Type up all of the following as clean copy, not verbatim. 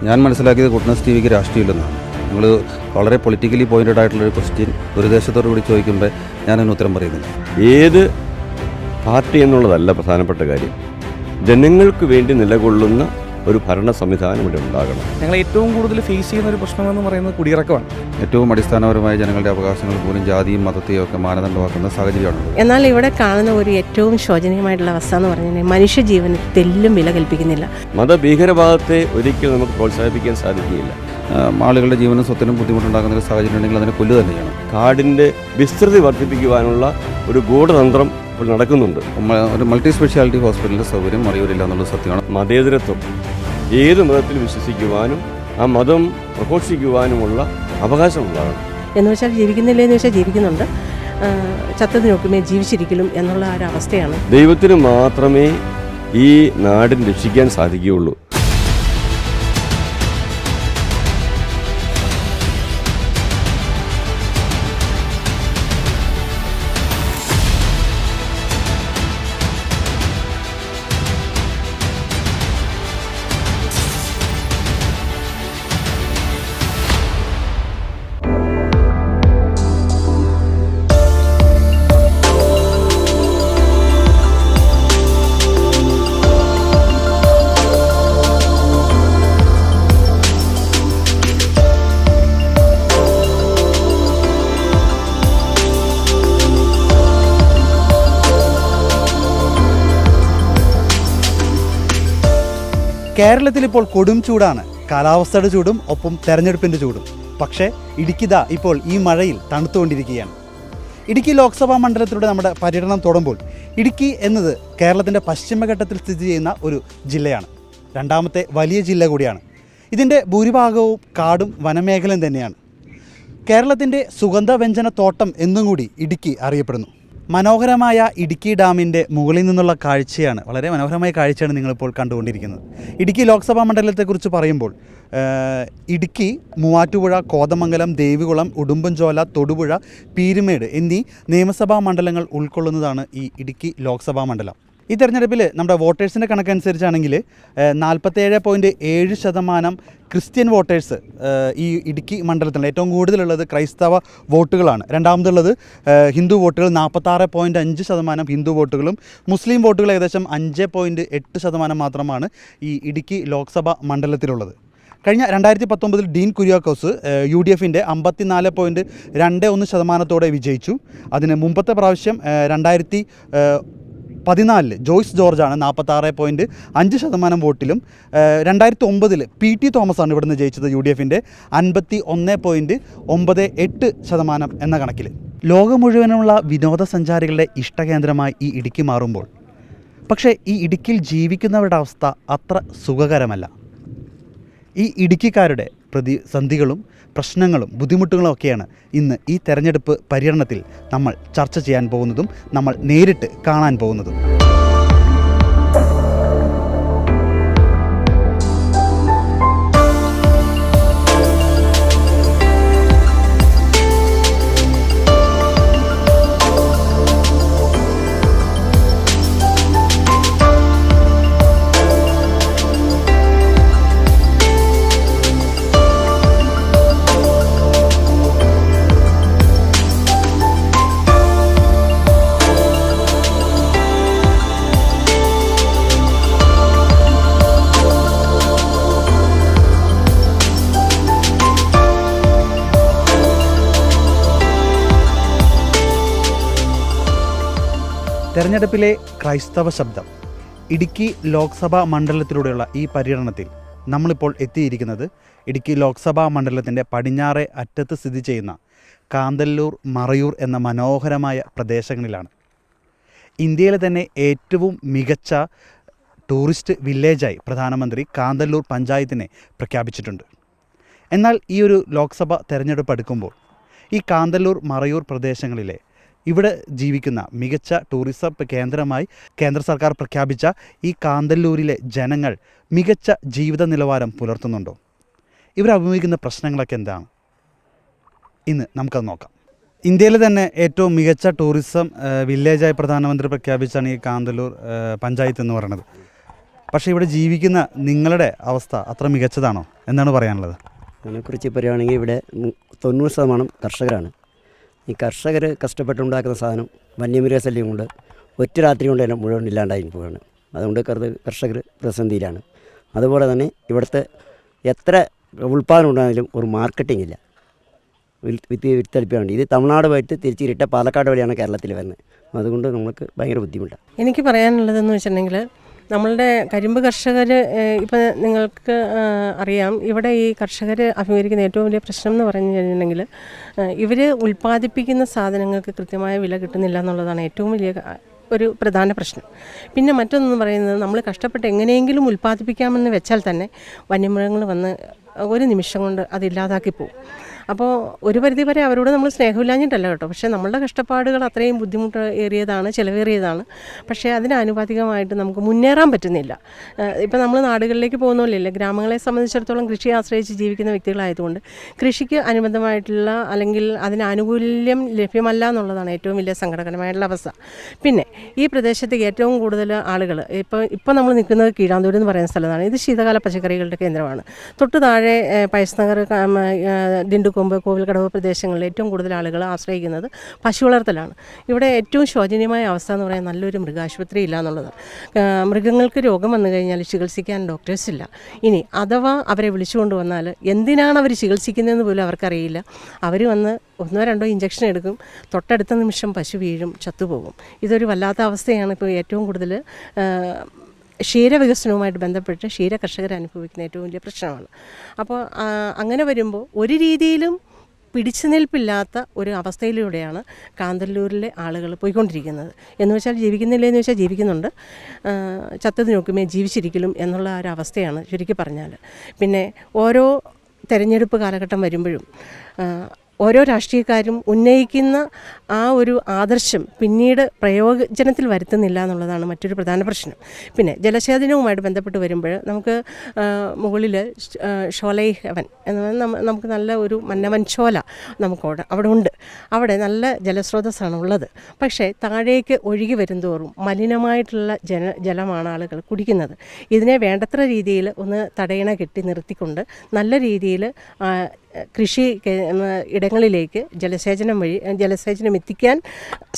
ഞാൻ മനസ്സിലാക്കിയത് goodness T വിക്ക് രാഷ്ട്രീയമില്ലെന്നാണ്. നിങ്ങൾ വളരെ പൊളിറ്റിക്കലി പോയിൻറ്റഡ് ആയിട്ടുള്ളൊരു ക്വസ്റ്റ്യൻ ഒരു ദേശത്തോടു കൂടി ചോദിക്കുമ്പോൾ ഞാനതിന് ഉത്തരം പറയുന്നില്ല. ഏത് പാർട്ടി എന്നുള്ളതല്ല പ്രധാനപ്പെട്ട കാര്യം, ജനങ്ങൾക്ക് വേണ്ടി നിലകൊള്ളുന്ന ഒരു ഭരണ സംവിധാനം ഇവിടെ ഉണ്ടാകണം. ഞങ്ങൾ ഏറ്റവും കൂടുതൽ ഫേസ് ചെയ്യുന്ന ഒരു പ്രശ്നമെന്ന് പറയുന്നത് കുടിയിറക്കമാണ്. ഏറ്റവും അടിസ്ഥാനപരമായ ജനങ്ങളുടെ അവകാശങ്ങൾ പോലും ജാതിയും മതത്തെയും ഒക്കെ മാനദണ്ഡമാക്കുന്ന സാഹചര്യമാണ്. എന്നാൽ ഇവിടെ കാണുന്ന ഒരു ഏറ്റവും ശോചനീയമായിട്ടുള്ള അവസ്ഥ എന്ന് പറഞ്ഞാൽ മനുഷ്യജീവന് തെല്ലും വില കൽപ്പിക്കുന്നില്ല. മതഭീകരവാദത്തെ ഒരിക്കലും നമുക്ക് പ്രോത്സാഹിപ്പിക്കാൻ സാധിക്കുകയില്ല. ആളുകളുടെ ജീവനും സ്വത്തിനും ബുദ്ധിമുട്ടുണ്ടാകുന്ന ഒരു സാഹചര്യം ഉണ്ടെങ്കിൽ അതിനെ കൊല്ലുക തന്നെയാണ്. കാടിൻ്റെ വിസ്തൃതി വർദ്ധിപ്പിക്കുവാനുള്ള ഒരു ഗൂഢതന്ത്രം ഇപ്പോൾ നടക്കുന്നുണ്ട്. ഒരു മൾട്ടി സ്പെഷ്യാലിറ്റി ഹോസ്പിറ്റലിൻ്റെ സൗകര്യം മറിയൂരില്ല എന്നുള്ളത് സത്യമാണ്. മതേതരത്വം ഏത് മതത്തിൽ വിശ്വസിക്കുവാനും ആ മതം പ്രഘോഷിക്കുവാനുമുള്ള അവകാശമുണ്ടാകണം. എന്ന് വെച്ചാൽ ജീവിക്കുന്നില്ലെന്ന് വെച്ചാൽ ജീവിക്കുന്നുണ്ട്, ചത്തതിനൊക്കുമേ ജീവിച്ചിരിക്കലും എന്നുള്ള ഒരു അവസ്ഥയാണ്. ദൈവത്തിന് മാത്രമേ ഈ നാടിന് രക്ഷിക്കാൻ സാധിക്കുകയുള്ളൂ. കേരളത്തിൽ ഇപ്പോൾ കൊടും ചൂടാണ്. കാലാവസ്ഥയുടെ ചൂടും ഒപ്പം തെരഞ്ഞെടുപ്പിൻ്റെ ചൂടും. പക്ഷേ ഇടുക്കിദാ ഇപ്പോൾ ഈ മഴയിൽ തണുത്തുകൊണ്ടിരിക്കുകയാണ്. ഇടുക്കി ലോക്സഭാ മണ്ഡലത്തിലൂടെ നമ്മുടെ പര്യടനം തുടങ്ങുമ്പോൾ ഇടുക്കി എന്നത് കേരളത്തിൻ്റെ പശ്ചിമഘട്ടത്തിൽ സ്ഥിതി ചെയ്യുന്ന ഒരു ജില്ലയാണ്. രണ്ടാമത്തെ വലിയ ജില്ല കൂടിയാണ്. ഇതിൻ്റെ ഭൂരിഭാഗവും കാടും വനമേഖലയും തന്നെയാണ്. കേരളത്തിൻ്റെ സുഗന്ധവ്യഞ്ജന തോട്ടം എന്നും കൂടി ഇടുക്കി അറിയപ്പെടുന്നു. മനോഹരമായ ഇടുക്കി ഡാമിൻ്റെ മുകളിൽ നിന്നുള്ള കാഴ്ചയാണ്, വളരെ മനോഹരമായ കാഴ്ചയാണ് നിങ്ങളിപ്പോൾ കണ്ടുകൊണ്ടിരിക്കുന്നത്. ഇടുക്കി ലോക്സഭാ മണ്ഡലത്തെക്കുറിച്ച് പറയുമ്പോൾ ഇടുക്കി, മൂവാറ്റുപുഴ, കോതമംഗലം, ദേവികുളം, ഉടുമ്പൻചോല, തൊടുപുഴ, പീരുമേട് എന്നീ നിയമസഭാ മണ്ഡലങ്ങൾ ഉൾക്കൊള്ളുന്നതാണ് ഈ ഇടുക്കി ലോക്സഭാ മണ്ഡലം. ഈ തെരഞ്ഞെടുപ്പിൽ നമ്മുടെ വോട്ടേഴ്സിൻ്റെ കണക്കനുസരിച്ചാണെങ്കിൽ 47.7% ക്രിസ്ത്യൻ വോട്ടേഴ്സ് ഈ ഇടുക്കി മണ്ഡലത്തിൽ ഏറ്റവും കൂടുതലുള്ളത് ക്രൈസ്തവ വോട്ടുകളാണ്. രണ്ടാമതുള്ളത് ഹിന്ദു വോട്ടുകൾ 46.5% ഹിന്ദു വോട്ടുകളും മുസ്ലിം വോട്ടുകൾ ഏകദേശം 5.8% മാത്രമാണ് ഈ ഇടുക്കി ലോക്സഭാ മണ്ഡലത്തിലുള്ളത്. കഴിഞ്ഞ 2019 ഡീൻ കുര്യാക്കോസ് UDFൻ്റെ 54.21% വിജയിച്ചു. അതിന് മുമ്പത്തെ പ്രാവശ്യം 2014 ജോയ്സ് ജോർജാണ് 46.5% വോട്ടിലും. 2009 PT തോമസാണ് ഇവിടുന്ന് ജയിച്ചത് UDFൻ്റെ 51.98% എന്ന കണക്കിൽ. ലോകം മുഴുവനുള്ള വിനോദസഞ്ചാരികളുടെ ഇഷ്ടകേന്ദ്രമായി ഈ ഇടുക്കി മാറുമ്പോൾ പക്ഷേ ഈ ഇടുക്കിയിൽ ജീവിക്കുന്നവരുടെ അവസ്ഥ അത്ര സുഖകരമല്ല. ഈ ഇടുക്കിക്കാരുടെ പ്രതിസന്ധികളും പ്രശ്നങ്ങളും ബുദ്ധിമുട്ടുകളും ഒക്കെയാണ് ഇന്ന് ഈ തെരഞ്ഞെടുപ്പ് പര്യടനത്തിൽ നമ്മൾ ചർച്ച ചെയ്യാൻ പോകുന്നതും നമ്മൾ നേരിട്ട് കാണാൻ പോകുന്നതും. തെരഞ്ഞെടുപ്പിലെ ക്രൈസ്തവ ശബ്ദം. ഇടുക്കി ലോക്സഭാ മണ്ഡലത്തിലൂടെയുള്ള ഈ പര്യടനത്തിൽ നമ്മളിപ്പോൾ എത്തിയിരിക്കുന്നത് ഇടുക്കി ലോക്സഭാ മണ്ഡലത്തിൻ്റെ പടിഞ്ഞാറേ അറ്റത്ത് സ്ഥിതി ചെയ്യുന്ന കാന്തല്ലൂർ, മറയൂർ എന്ന മനോഹരമായ പ്രദേശങ്ങളിലാണ്. ഇന്ത്യയിലെ തന്നെ ഏറ്റവും മികച്ച ടൂറിസ്റ്റ് വില്ലേജായി പ്രധാനമന്ത്രി കാന്തല്ലൂർ പഞ്ചായത്തിനെ പ്രഖ്യാപിച്ചിട്ടുണ്ട്. എന്നാൽ ഈ ഒരു ലോക്സഭ തെരഞ്ഞെടുപ്പ് അടുക്കുമ്പോൾ ഈ കാന്തല്ലൂർ, മറയൂർ പ്രദേശങ്ങളിലെ ഇവിടെ ജീവിക്കുന്ന മികച്ച ടൂറിസം കേന്ദ്രമായി കേന്ദ്ര സർക്കാർ പ്രഖ്യാപിച്ച ഈ കാന്തല്ലൂരിലെ ജനങ്ങൾ മികച്ച ജീവിത നിലവാരം പുലർത്തുന്നുണ്ടോ? ഇവർ അഭിമുഖീകരിക്കുന്ന പ്രശ്നങ്ങളൊക്കെ എന്താണ്? ഇന്ന് നമുക്കത് നോക്കാം. ഇന്ത്യയിലെ തന്നെ ഏറ്റവും മികച്ച ടൂറിസം വില്ലേജായി പ്രധാനമന്ത്രി പ്രഖ്യാപിച്ചാണ് ഈ കാന്തല്ലൂർ പഞ്ചായത്ത് എന്ന് പറയുന്നത്. പക്ഷേ ഇവിടെ ജീവിക്കുന്ന നിങ്ങളുടെ അവസ്ഥ അത്ര മികച്ചതാണോ എന്നാണ് പറയാനുള്ളത്? അതിനെക്കുറിച്ച് പറയുകയാണെങ്കിൽ ഇവിടെ 90% കർഷകരാണ്. ഈ കർഷകർ കഷ്ടപ്പെട്ടുണ്ടാക്കുന്ന സാധനം വന്യമൃഗശല്യം കൊണ്ട് ഒറ്റ രാത്രി കൊണ്ട് തന്നെ മുഴുവൻ ഇല്ലാണ്ടായി പോവുകയാണ്. അതുകൊണ്ട് കർഷകർ പ്രതിസന്ധിയിലാണ്. അതുപോലെ തന്നെ ഇവിടുത്തെ എത്ര ഉൽപ്പാദനം ഉണ്ടായാലും ഒരു മാർക്കറ്റിംഗ് ഇല്ല. വിത്തളിപ്പാണ്. ഇത് തമിഴ്നാട് പോയിട്ട് തിരിച്ചിരിട്ട പാലക്കാട് വഴിയാണ് കേരളത്തിൽ വരുന്നത്. അതുകൊണ്ട് നമുക്ക് ഭയങ്കര ബുദ്ധിമുട്ടാണ്. എനിക്ക് പറയാനുള്ളതെന്ന് വെച്ചിട്ടുണ്ടെങ്കിൽ നമ്മളുടെ കരിമ്പ് കർഷകർ ഇപ്പം നിങ്ങൾക്ക് അറിയാം, ഇവിടെ ഈ കർഷകർ അഭിമുഖീകരിക്കുന്ന ഏറ്റവും വലിയ പ്രശ്നം എന്ന് പറഞ്ഞു കഴിഞ്ഞിട്ടുണ്ടെങ്കിൽ ഇവർ ഉൽപ്പാദിപ്പിക്കുന്ന സാധനങ്ങൾക്ക് കൃത്യമായ വില കിട്ടുന്നില്ല എന്നുള്ളതാണ് ഏറ്റവും വലിയ ഒരു പ്രധാന പ്രശ്നം. പിന്നെ മറ്റൊന്നെന്ന് പറയുന്നത്, നമ്മൾ കഷ്ടപ്പെട്ട് എങ്ങനെയെങ്കിലും ഉൽപ്പാദിപ്പിക്കാമെന്ന് വെച്ചാൽ തന്നെ വന്യമൃഗങ്ങൾ വന്ന് ഒരു നിമിഷം കൊണ്ട് അതില്ലാതാക്കി പോകും. അപ്പോൾ ഒരു പരിധി വരെ അവരോട് നമ്മൾ സ്നേഹമില്ലാഞ്ഞിട്ടല്ല കേട്ടോ, പക്ഷേ നമ്മളുടെ കഷ്ടപ്പാടുകൾ അത്രയും ബുദ്ധിമുട്ട് ഏറിയതാണ്, ചിലവേറിയതാണ്. പക്ഷേ അതിനനുപാതികമായിട്ട് നമുക്ക് മുന്നേറാൻ പറ്റുന്നില്ല. ഇപ്പം നമ്മൾ നാടുകളിലേക്ക് പോകുന്നില്ല, ഗ്രാമങ്ങളെ സംബന്ധിച്ചിടത്തോളം കൃഷിയെ ആശ്രയിച്ച് ജീവിക്കുന്ന വ്യക്തികളായതുകൊണ്ട് കൃഷിക്ക് അനുബന്ധമായിട്ടുള്ള അല്ലെങ്കിൽ അതിന് ആനുകൂല്യം ലഭ്യമല്ല എന്നുള്ളതാണ് ഏറ്റവും വലിയ സങ്കടകരമായിട്ടുള്ള അവസ്ഥ. പിന്നെ ഈ പ്രദേശത്ത് ഏറ്റവും കൂടുതൽ ആളുകൾ ഇപ്പോൾ നമ്മൾ നിൽക്കുന്നത് കീഴാന്തൂർ എന്ന് പറയുന്ന സ്ഥലത്താണ്. ഇത് ശീതകാല പച്ചക്കറികളുടെ കേന്ദ്രമാണ്. തൊട്ട് താഴെ പയസ്നഗർ, ദിണ്ടുകൊമ്പ്, കോവിൽക്കടവ് പ്രദേശങ്ങളിൽ ഏറ്റവും കൂടുതൽ ആളുകൾ ആശ്രയിക്കുന്നത് പശു വളർത്തലാണ്. ഇവിടെ ഏറ്റവും ശോചനീയമായ അവസ്ഥ എന്ന് പറയാൻ നല്ലൊരു മൃഗാശുപത്രി ഇല്ല എന്നുള്ളത്. മൃഗങ്ങൾക്ക് രോഗം വന്നു കഴിഞ്ഞാൽ ചികിത്സിക്കാൻ ഡോക്ടേഴ്സ് ഇല്ല. ഇനി അഥവാ അവരെ വിളിച്ചുകൊണ്ട് വന്നാൽ എന്തിനാണ് അവർ ചികിത്സിക്കുന്നതെന്ന് പോലും അവർക്കറിയില്ല. അവർ വന്ന് 1-2 ഇഞ്ചക്ഷൻ എടുക്കും, തൊട്ടടുത്ത നിമിഷം പശു വീഴും, ചത്തുപോകും. ഇതൊരു വല്ലാത്ത അവസ്ഥയാണ് ഇപ്പോൾ ഏറ്റവും കൂടുതൽ ക്ഷീരവികസനവുമായിട്ട് ബന്ധപ്പെട്ട് ക്ഷീര കർഷകർ അനുഭവിക്കുന്ന ഏറ്റവും വലിയ പ്രശ്നമാണ്. അപ്പോൾ അങ്ങനെ വരുമ്പോൾ ഒരു രീതിയിലും പിടിച്ചു നിൽപ്പില്ലാത്ത ഒരു അവസ്ഥയിലൂടെയാണ് കാന്തല്ലൂരിലെ ആളുകൾ പോയിക്കൊണ്ടിരിക്കുന്നത്. എന്ന് വെച്ചാൽ ജീവിക്കുന്നില്ല എന്ന് വെച്ചാൽ ജീവിക്കുന്നുണ്ട്, ചത്തത് നോക്കുമേ ജീവിച്ചിരിക്കലും എന്നുള്ള ഒരു അവസ്ഥയാണ് ചുരുക്കി പറഞ്ഞാൽ. പിന്നെ ഓരോ തെരഞ്ഞെടുപ്പ് കാലഘട്ടം വരുമ്പോഴും ഓരോ രാഷ്ട്രീയക്കാരും ഉന്നയിക്കുന്ന ആ ഒരു ആദർശം പിന്നീട് പ്രയോജനത്തിൽ വരുത്തുന്നില്ല എന്നുള്ളതാണ് മറ്റൊരു പ്രധാന പ്രശ്നം. പിന്നെ ജലസേചനവുമായിട്ട് ബന്ധപ്പെട്ട് വരുമ്പോൾ നമുക്ക് മുകളിൽ ഷോലൈ ഹെവൻ എന്ന് നമുക്ക് നല്ല ഒരു മന്നവൻ ഷോല നമുക്കവിടെ അവിടെ ഉണ്ട്. അവിടെ നല്ല ജലസ്രോതസ്സാണ് ഉള്ളത്. പക്ഷേ താഴേക്ക് ഒഴുകി വരുന്തോറും മലിനമായിട്ടുള്ള ജലമാണ് ആളുകൾ കുടിക്കുന്നത്. ഇതിനെ വേണ്ടത്ര രീതിയിൽ ഒന്ന് തടയണ കെട്ടി നിർത്തിക്കൊണ്ട് നല്ല രീതിയിൽ കൃഷി ഇടങ്ങളിലേക്ക് ജലസേചനം എത്തിക്കാൻ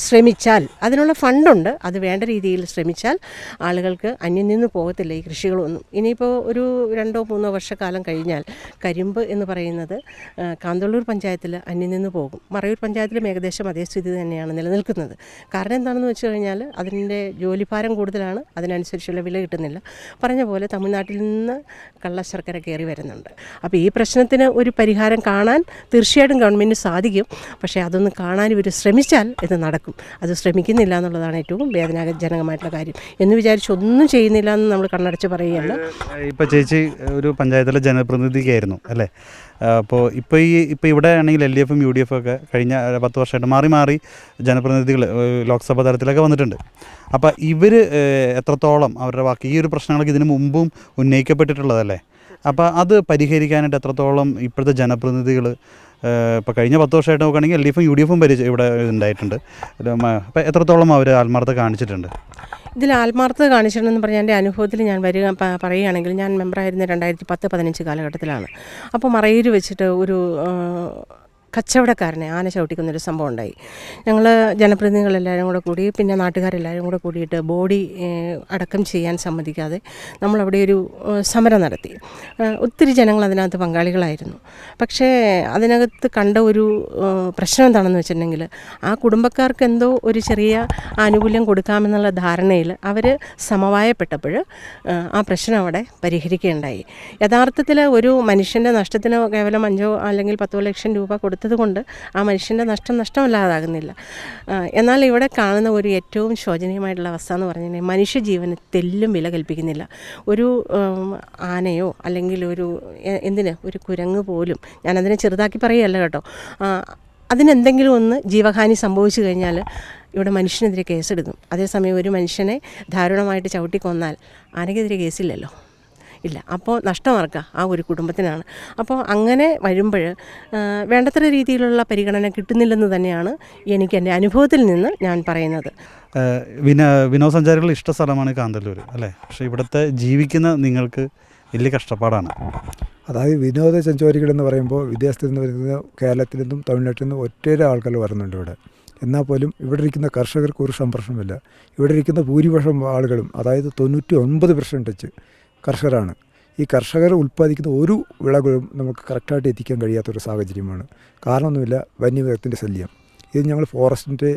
ശ്രമിച്ചാൽ, അതിനുള്ള ഫണ്ടുണ്ട്, അത് വേണ്ട രീതിയിൽ ശ്രമിച്ചാൽ ആളുകൾക്ക് അന്യം നിന്ന് പോകത്തില്ല ഈ കൃഷികളൊന്നും. ഇനിയിപ്പോൾ ഒരു 2-3 വർഷക്കാലം കഴിഞ്ഞാൽ കരിമ്പ് എന്ന് പറയുന്നത് കാന്തല്ലൂർ പഞ്ചായത്തിൽ അന്യം നിന്ന് പോകും. മറയൂർ പഞ്ചായത്തിലും ഏകദേശം അതേ സ്ഥിതി തന്നെയാണ് നിലനിൽക്കുന്നത്. കാരണം എന്താണെന്ന് വെച്ച് കഴിഞ്ഞാൽ അതിൻ്റെ ജോലിഭാരം കൂടുതലാണ്, അതിനനുസരിച്ചുള്ള വില കിട്ടുന്നില്ല. പറഞ്ഞ പോലെ തമിഴ്നാട്ടിൽ നിന്ന് കള്ളശർക്കര കയറി വരുന്നുണ്ട്. അപ്പോൾ ഈ പ്രശ്നത്തിന് ഒരു പരിഹാരം കാണാൻ തീർച്ചയായിട്ടും ഗവൺമെൻറ്റിന് സാധിക്കും. പക്ഷേ അതൊന്ന് കാണാൻ ഇവർ ശ്രമിച്ചാൽ ഇത് നടക്കും. അത് ശ്രമിക്കുന്നില്ല എന്നുള്ളതാണ് ഏറ്റവും വേദനാജനകമായിട്ടുള്ള കാര്യം. എന്ന് വിചാരിച്ച് ഒന്നും ചെയ്യുന്നില്ല എന്ന് നമ്മൾ കണ്ണടച്ച് പറയുകയല്ല. ഇപ്പോൾ ചേച്ചി ഒരു പഞ്ചായത്തിലെ ജനപ്രതിനിധിയായിരുന്നു അല്ലേ? അപ്പോൾ ഇപ്പോൾ ഇവിടെ ആണെങ്കിൽ LDFും UDF ഒക്കെ കഴിഞ്ഞ 10 വർഷമായിട്ട് മാറി മാറി ജനപ്രതിനിധികൾ ലോക്സഭാ തലത്തിലൊക്കെ വന്നിട്ടുണ്ട്. അപ്പോൾ ഇവർ എത്രത്തോളം അവരുടെ വാക്ക് ഈ ഒരു പ്രശ്നങ്ങളൊക്കെ ഇതിനു മുമ്പും ഉന്നയിക്കപ്പെട്ടിട്ടുള്ളതല്ലേ? അപ്പോൾ അത് പരിഹരിക്കാനായിട്ട് എത്രത്തോളം ഇപ്പോഴത്തെ ജനപ്രതിനിധികൾ, ഇപ്പോൾ കഴിഞ്ഞ 10 വർഷമായിട്ട് നോക്കുകയാണെങ്കിൽ LDFും UDFും ഇവിടെ ഉണ്ടായിട്ടുണ്ട്. അപ്പോൾ എത്രത്തോളം അവർ ആത്മാർത്ഥത കാണിച്ചിട്ടുണ്ട്? ഇതിൽ ആത്മാർത്ഥത കാണിച്ചിട്ടുണ്ടെന്ന് പറഞ്ഞാൽ എൻ്റെ അനുഭവത്തിൽ ഞാൻ പറയുകയാണെങ്കിൽ, ഞാൻ മെമ്പറായിരുന്ന 2010-15 കാലഘട്ടത്തിലാണ്. അപ്പോൾ മറയൂർ വെച്ചിട്ട് ഒരു കച്ചവടക്കാരനെ ആന ചവിട്ടിക്കുന്നൊരു സംഭവം ഉണ്ടായി. ഞങ്ങൾ ജനപ്രതിനിധികളെല്ലാവരും കൂടെ കൂടി, പിന്നെ നാട്ടുകാരെല്ലാവരും കൂടെ കൂടിയിട്ട് ബോഡി അടക്കം ചെയ്യാൻ സമ്മതിക്കാതെ നമ്മളവിടെ ഒരു സമരം നടത്തി. ഒത്തിരി ജനങ്ങൾ അതിനകത്ത് പങ്കാളികളായിരുന്നു. പക്ഷേ അതിനകത്ത് കണ്ട ഒരു പ്രശ്നം എന്താണെന്ന് വെച്ചിട്ടുണ്ടെങ്കിൽ, ആ കുടുംബക്കാർക്ക് എന്തോ ഒരു ചെറിയ ആനുകൂല്യം കൊടുക്കാമെന്നുള്ള ധാരണയിൽ അവർ സമവായപ്പെട്ടപ്പോൾ ആ പ്രശ്നം അവിടെ പരിഹരിക്കുകയുണ്ടായി. യഥാർത്ഥത്തിൽ ഒരു മനുഷ്യൻ്റെ നഷ്ടത്തിന് കേവലം 5 അല്ലെങ്കിൽ 10 ലക്ഷം രൂപ കൊടുത്തത് കൊണ്ട് ആ മനുഷ്യൻ്റെ നഷ്ടമല്ലാതാകുന്നില്ല. എന്നാൽ ഇവിടെ കാണുന്ന ഒരു ഏറ്റവും ശോചനീയമായിട്ടുള്ള അവസ്ഥ എന്ന് പറഞ്ഞാൽ, മനുഷ്യജീവന് തെല്ലും വില കൽപ്പിക്കുന്നില്ല. ഒരു ആനയോ അല്ലെങ്കിൽ ഒരു കുരങ്ങ് പോലും, ഞാനതിനെ ചെറുതാക്കി പറയുകയല്ല കേട്ടോ, അതിനെന്തെങ്കിലും ഒന്ന് ജീവഹാനി സംഭവിച്ചു കഴിഞ്ഞാൽ ഇവിടെ മനുഷ്യനെതിരെ കേസെടുക്കും. അതേസമയം ഒരു മനുഷ്യനെ ദാരുണമായിട്ട് ചവിട്ടിക്കൊന്നാൽ ആനയ്ക്കെതിരെ കേസില്ലല്ലോ. ഇല്ല. അപ്പോൾ നഷ്ടമാർക്കുക ആ ഒരു കുടുംബത്തിനാണ്. അപ്പോൾ അങ്ങനെ വരുമ്പോൾ വേണ്ടത്ര രീതിയിലുള്ള പരിഗണന കിട്ടുന്നില്ലെന്ന് തന്നെയാണ് എനിക്ക് എൻ്റെ അനുഭവത്തിൽ നിന്ന് ഞാൻ പറയുന്നത്. വിനോദസഞ്ചാരികളുടെ ഇഷ്ട സ്ഥലമാണ് കാന്തല്ലൂർ അല്ലേ? പക്ഷേ ഇവിടുത്തെ ജീവിക്കുന്ന നിങ്ങൾക്ക് വലിയ കഷ്ടപ്പാടാണ്. അതായത് വിനോദസഞ്ചാരികളെന്ന് പറയുമ്പോൾ വിദേശത്ത് നിന്ന് വരുന്ന കേരളത്തിൽ നിന്നും തമിഴ്നാട്ടിൽ നിന്നും ഒറ്റേറെ ആൾക്കാർ വരുന്നുണ്ട് ഇവിടെ. എന്നാൽ പോലും ഇവിടെ ഇരിക്കുന്ന കർഷകർക്ക് ഒരു സംരക്ഷണമില്ല. ഇവിടെ ഇരിക്കുന്ന ഭൂരിപക്ഷം ആളുകളും, അതായത് 99% കർഷകരാണ്. ഈ കർഷകർ ഉൽപ്പാദിക്കുന്ന ഒരു വിളകളും നമുക്ക് കറക്റ്റായിട്ട് എത്തിക്കാൻ കഴിയാത്തൊരു സാഹചര്യമാണ്. കാരണമൊന്നുമില്ല, വന്യമൃഗത്തിൻ്റെ ശല്യം. ഇത് ഞങ്ങൾ ഫോറസ്റ്റിൻ്റെ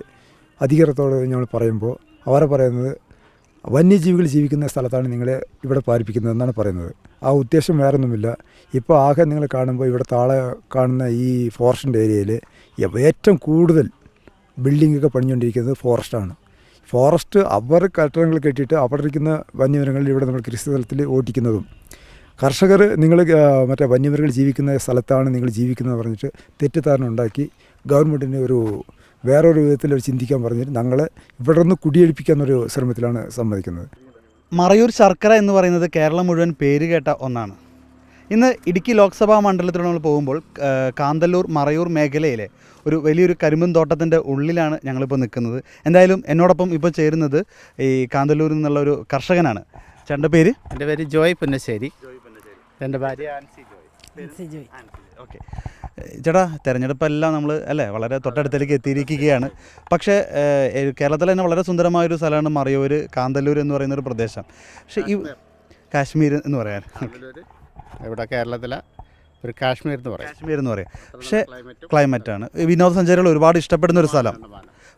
അധികാരത്തോട് ഞങ്ങൾ പറയുമ്പോൾ അവരെ പറയുന്നത് വന്യജീവികൾ ജീവിക്കുന്ന സ്ഥലത്താണ് നിങ്ങളെ ഇവിടെ പാലിപ്പിക്കുന്നതെന്നാണ് പറയുന്നത്. ആ ഉദ്ദേശം വേറൊന്നുമില്ല. ഇപ്പോൾ ആകെ നിങ്ങൾ കാണുമ്പോൾ ഇവിടെ താഴെ കാണുന്ന ഈ ഫോറസ്റ്റിൻ്റെ ഏരിയയിൽ ഏറ്റവും കൂടുതൽ ബിൽഡിങ്ങൊക്കെ പണിഞ്ഞുകൊണ്ടിരിക്കുന്നത് ഫോറസ്റ്റാണ്. ഫോറസ്റ്റ് അവർ കെട്ടിടങ്ങൾ കെട്ടിയിട്ട് അവിടെ ഇരിക്കുന്ന വന്യമൃഗങ്ങളിൽ ഇവിടെ നമ്മൾ കൃഷി സ്ഥലത്തിൽ ഓടിക്കുന്നതും, കർഷകർ നിങ്ങൾ മറ്റേ വന്യമൃഗങ്ങൾ ജീവിക്കുന്ന സ്ഥലത്താണ് നിങ്ങൾ ജീവിക്കുന്നത് പറഞ്ഞിട്ട് തെറ്റിദ്ധാരണ ഉണ്ടാക്കി ഗവൺമെൻറ്റിന് വേറൊരു വിധത്തിൽ ചിന്തിക്കാൻ പറഞ്ഞിട്ട് ഞങ്ങളെ ഇവിടെ നിന്ന് കുടിയൊഴിപ്പിക്കാനൊരു ശ്രമത്തിലാണ് സമ്മതിക്കുന്നത്. മറയൂർ ശർക്കര എന്ന് പറയുന്നത് കേരളം മുഴുവൻ പേര് കേട്ട ഒന്നാണ്. ഇന്ന് ഇടുക്കി ലോക്സഭാ മണ്ഡലത്തിലൂടെ നമ്മൾ പോകുമ്പോൾ കാന്തല്ലൂർ മറയൂർ മേഖലയിലെ ഒരു വലിയൊരു കരിമ്പും തോട്ടത്തിൻ്റെ ഉള്ളിലാണ് ഞങ്ങളിപ്പോൾ നിൽക്കുന്നത്. എന്തായാലും എന്നോടൊപ്പം ഇപ്പോൾ ചേരുന്നത് ഈ കാന്തല്ലൂരിൽ നിന്നുള്ള ഒരു കർഷകനാണ്. ചേട്ടൻ്റെ പേര്? എൻ്റെ പേര് ജോയ് പുന്നശ്ശേരി. എൻ്റെ ഭാര്യ ആൻസി ജോയ്. ഓക്കെ ചേട്ടാ, തിരഞ്ഞെടുപ്പെല്ലാം നമ്മൾ അല്ലേ വളരെ തൊട്ടടുത്തേക്ക് എത്തിയിരിക്കുകയാണ്. പക്ഷേ കേരളത്തിലെ തന്നെ വളരെ സുന്ദരമായൊരു സ്ഥലമാണ് മറയൂർ കാന്തല്ലൂർ എന്ന് പറയുന്നൊരു പ്രദേശം. പക്ഷേ ഈ കാശ്മീർ എന്ന് പറയാൻ ഇവിടെ കേരളത്തിലെ ഒരു കാശ്മീർ എന്ന് പറയാം. പക്ഷേ ക്ലൈമറ്റാണ്, വിനോദസഞ്ചാരികൾ ഒരുപാട് ഇഷ്ടപ്പെടുന്ന ഒരു സ്ഥലം.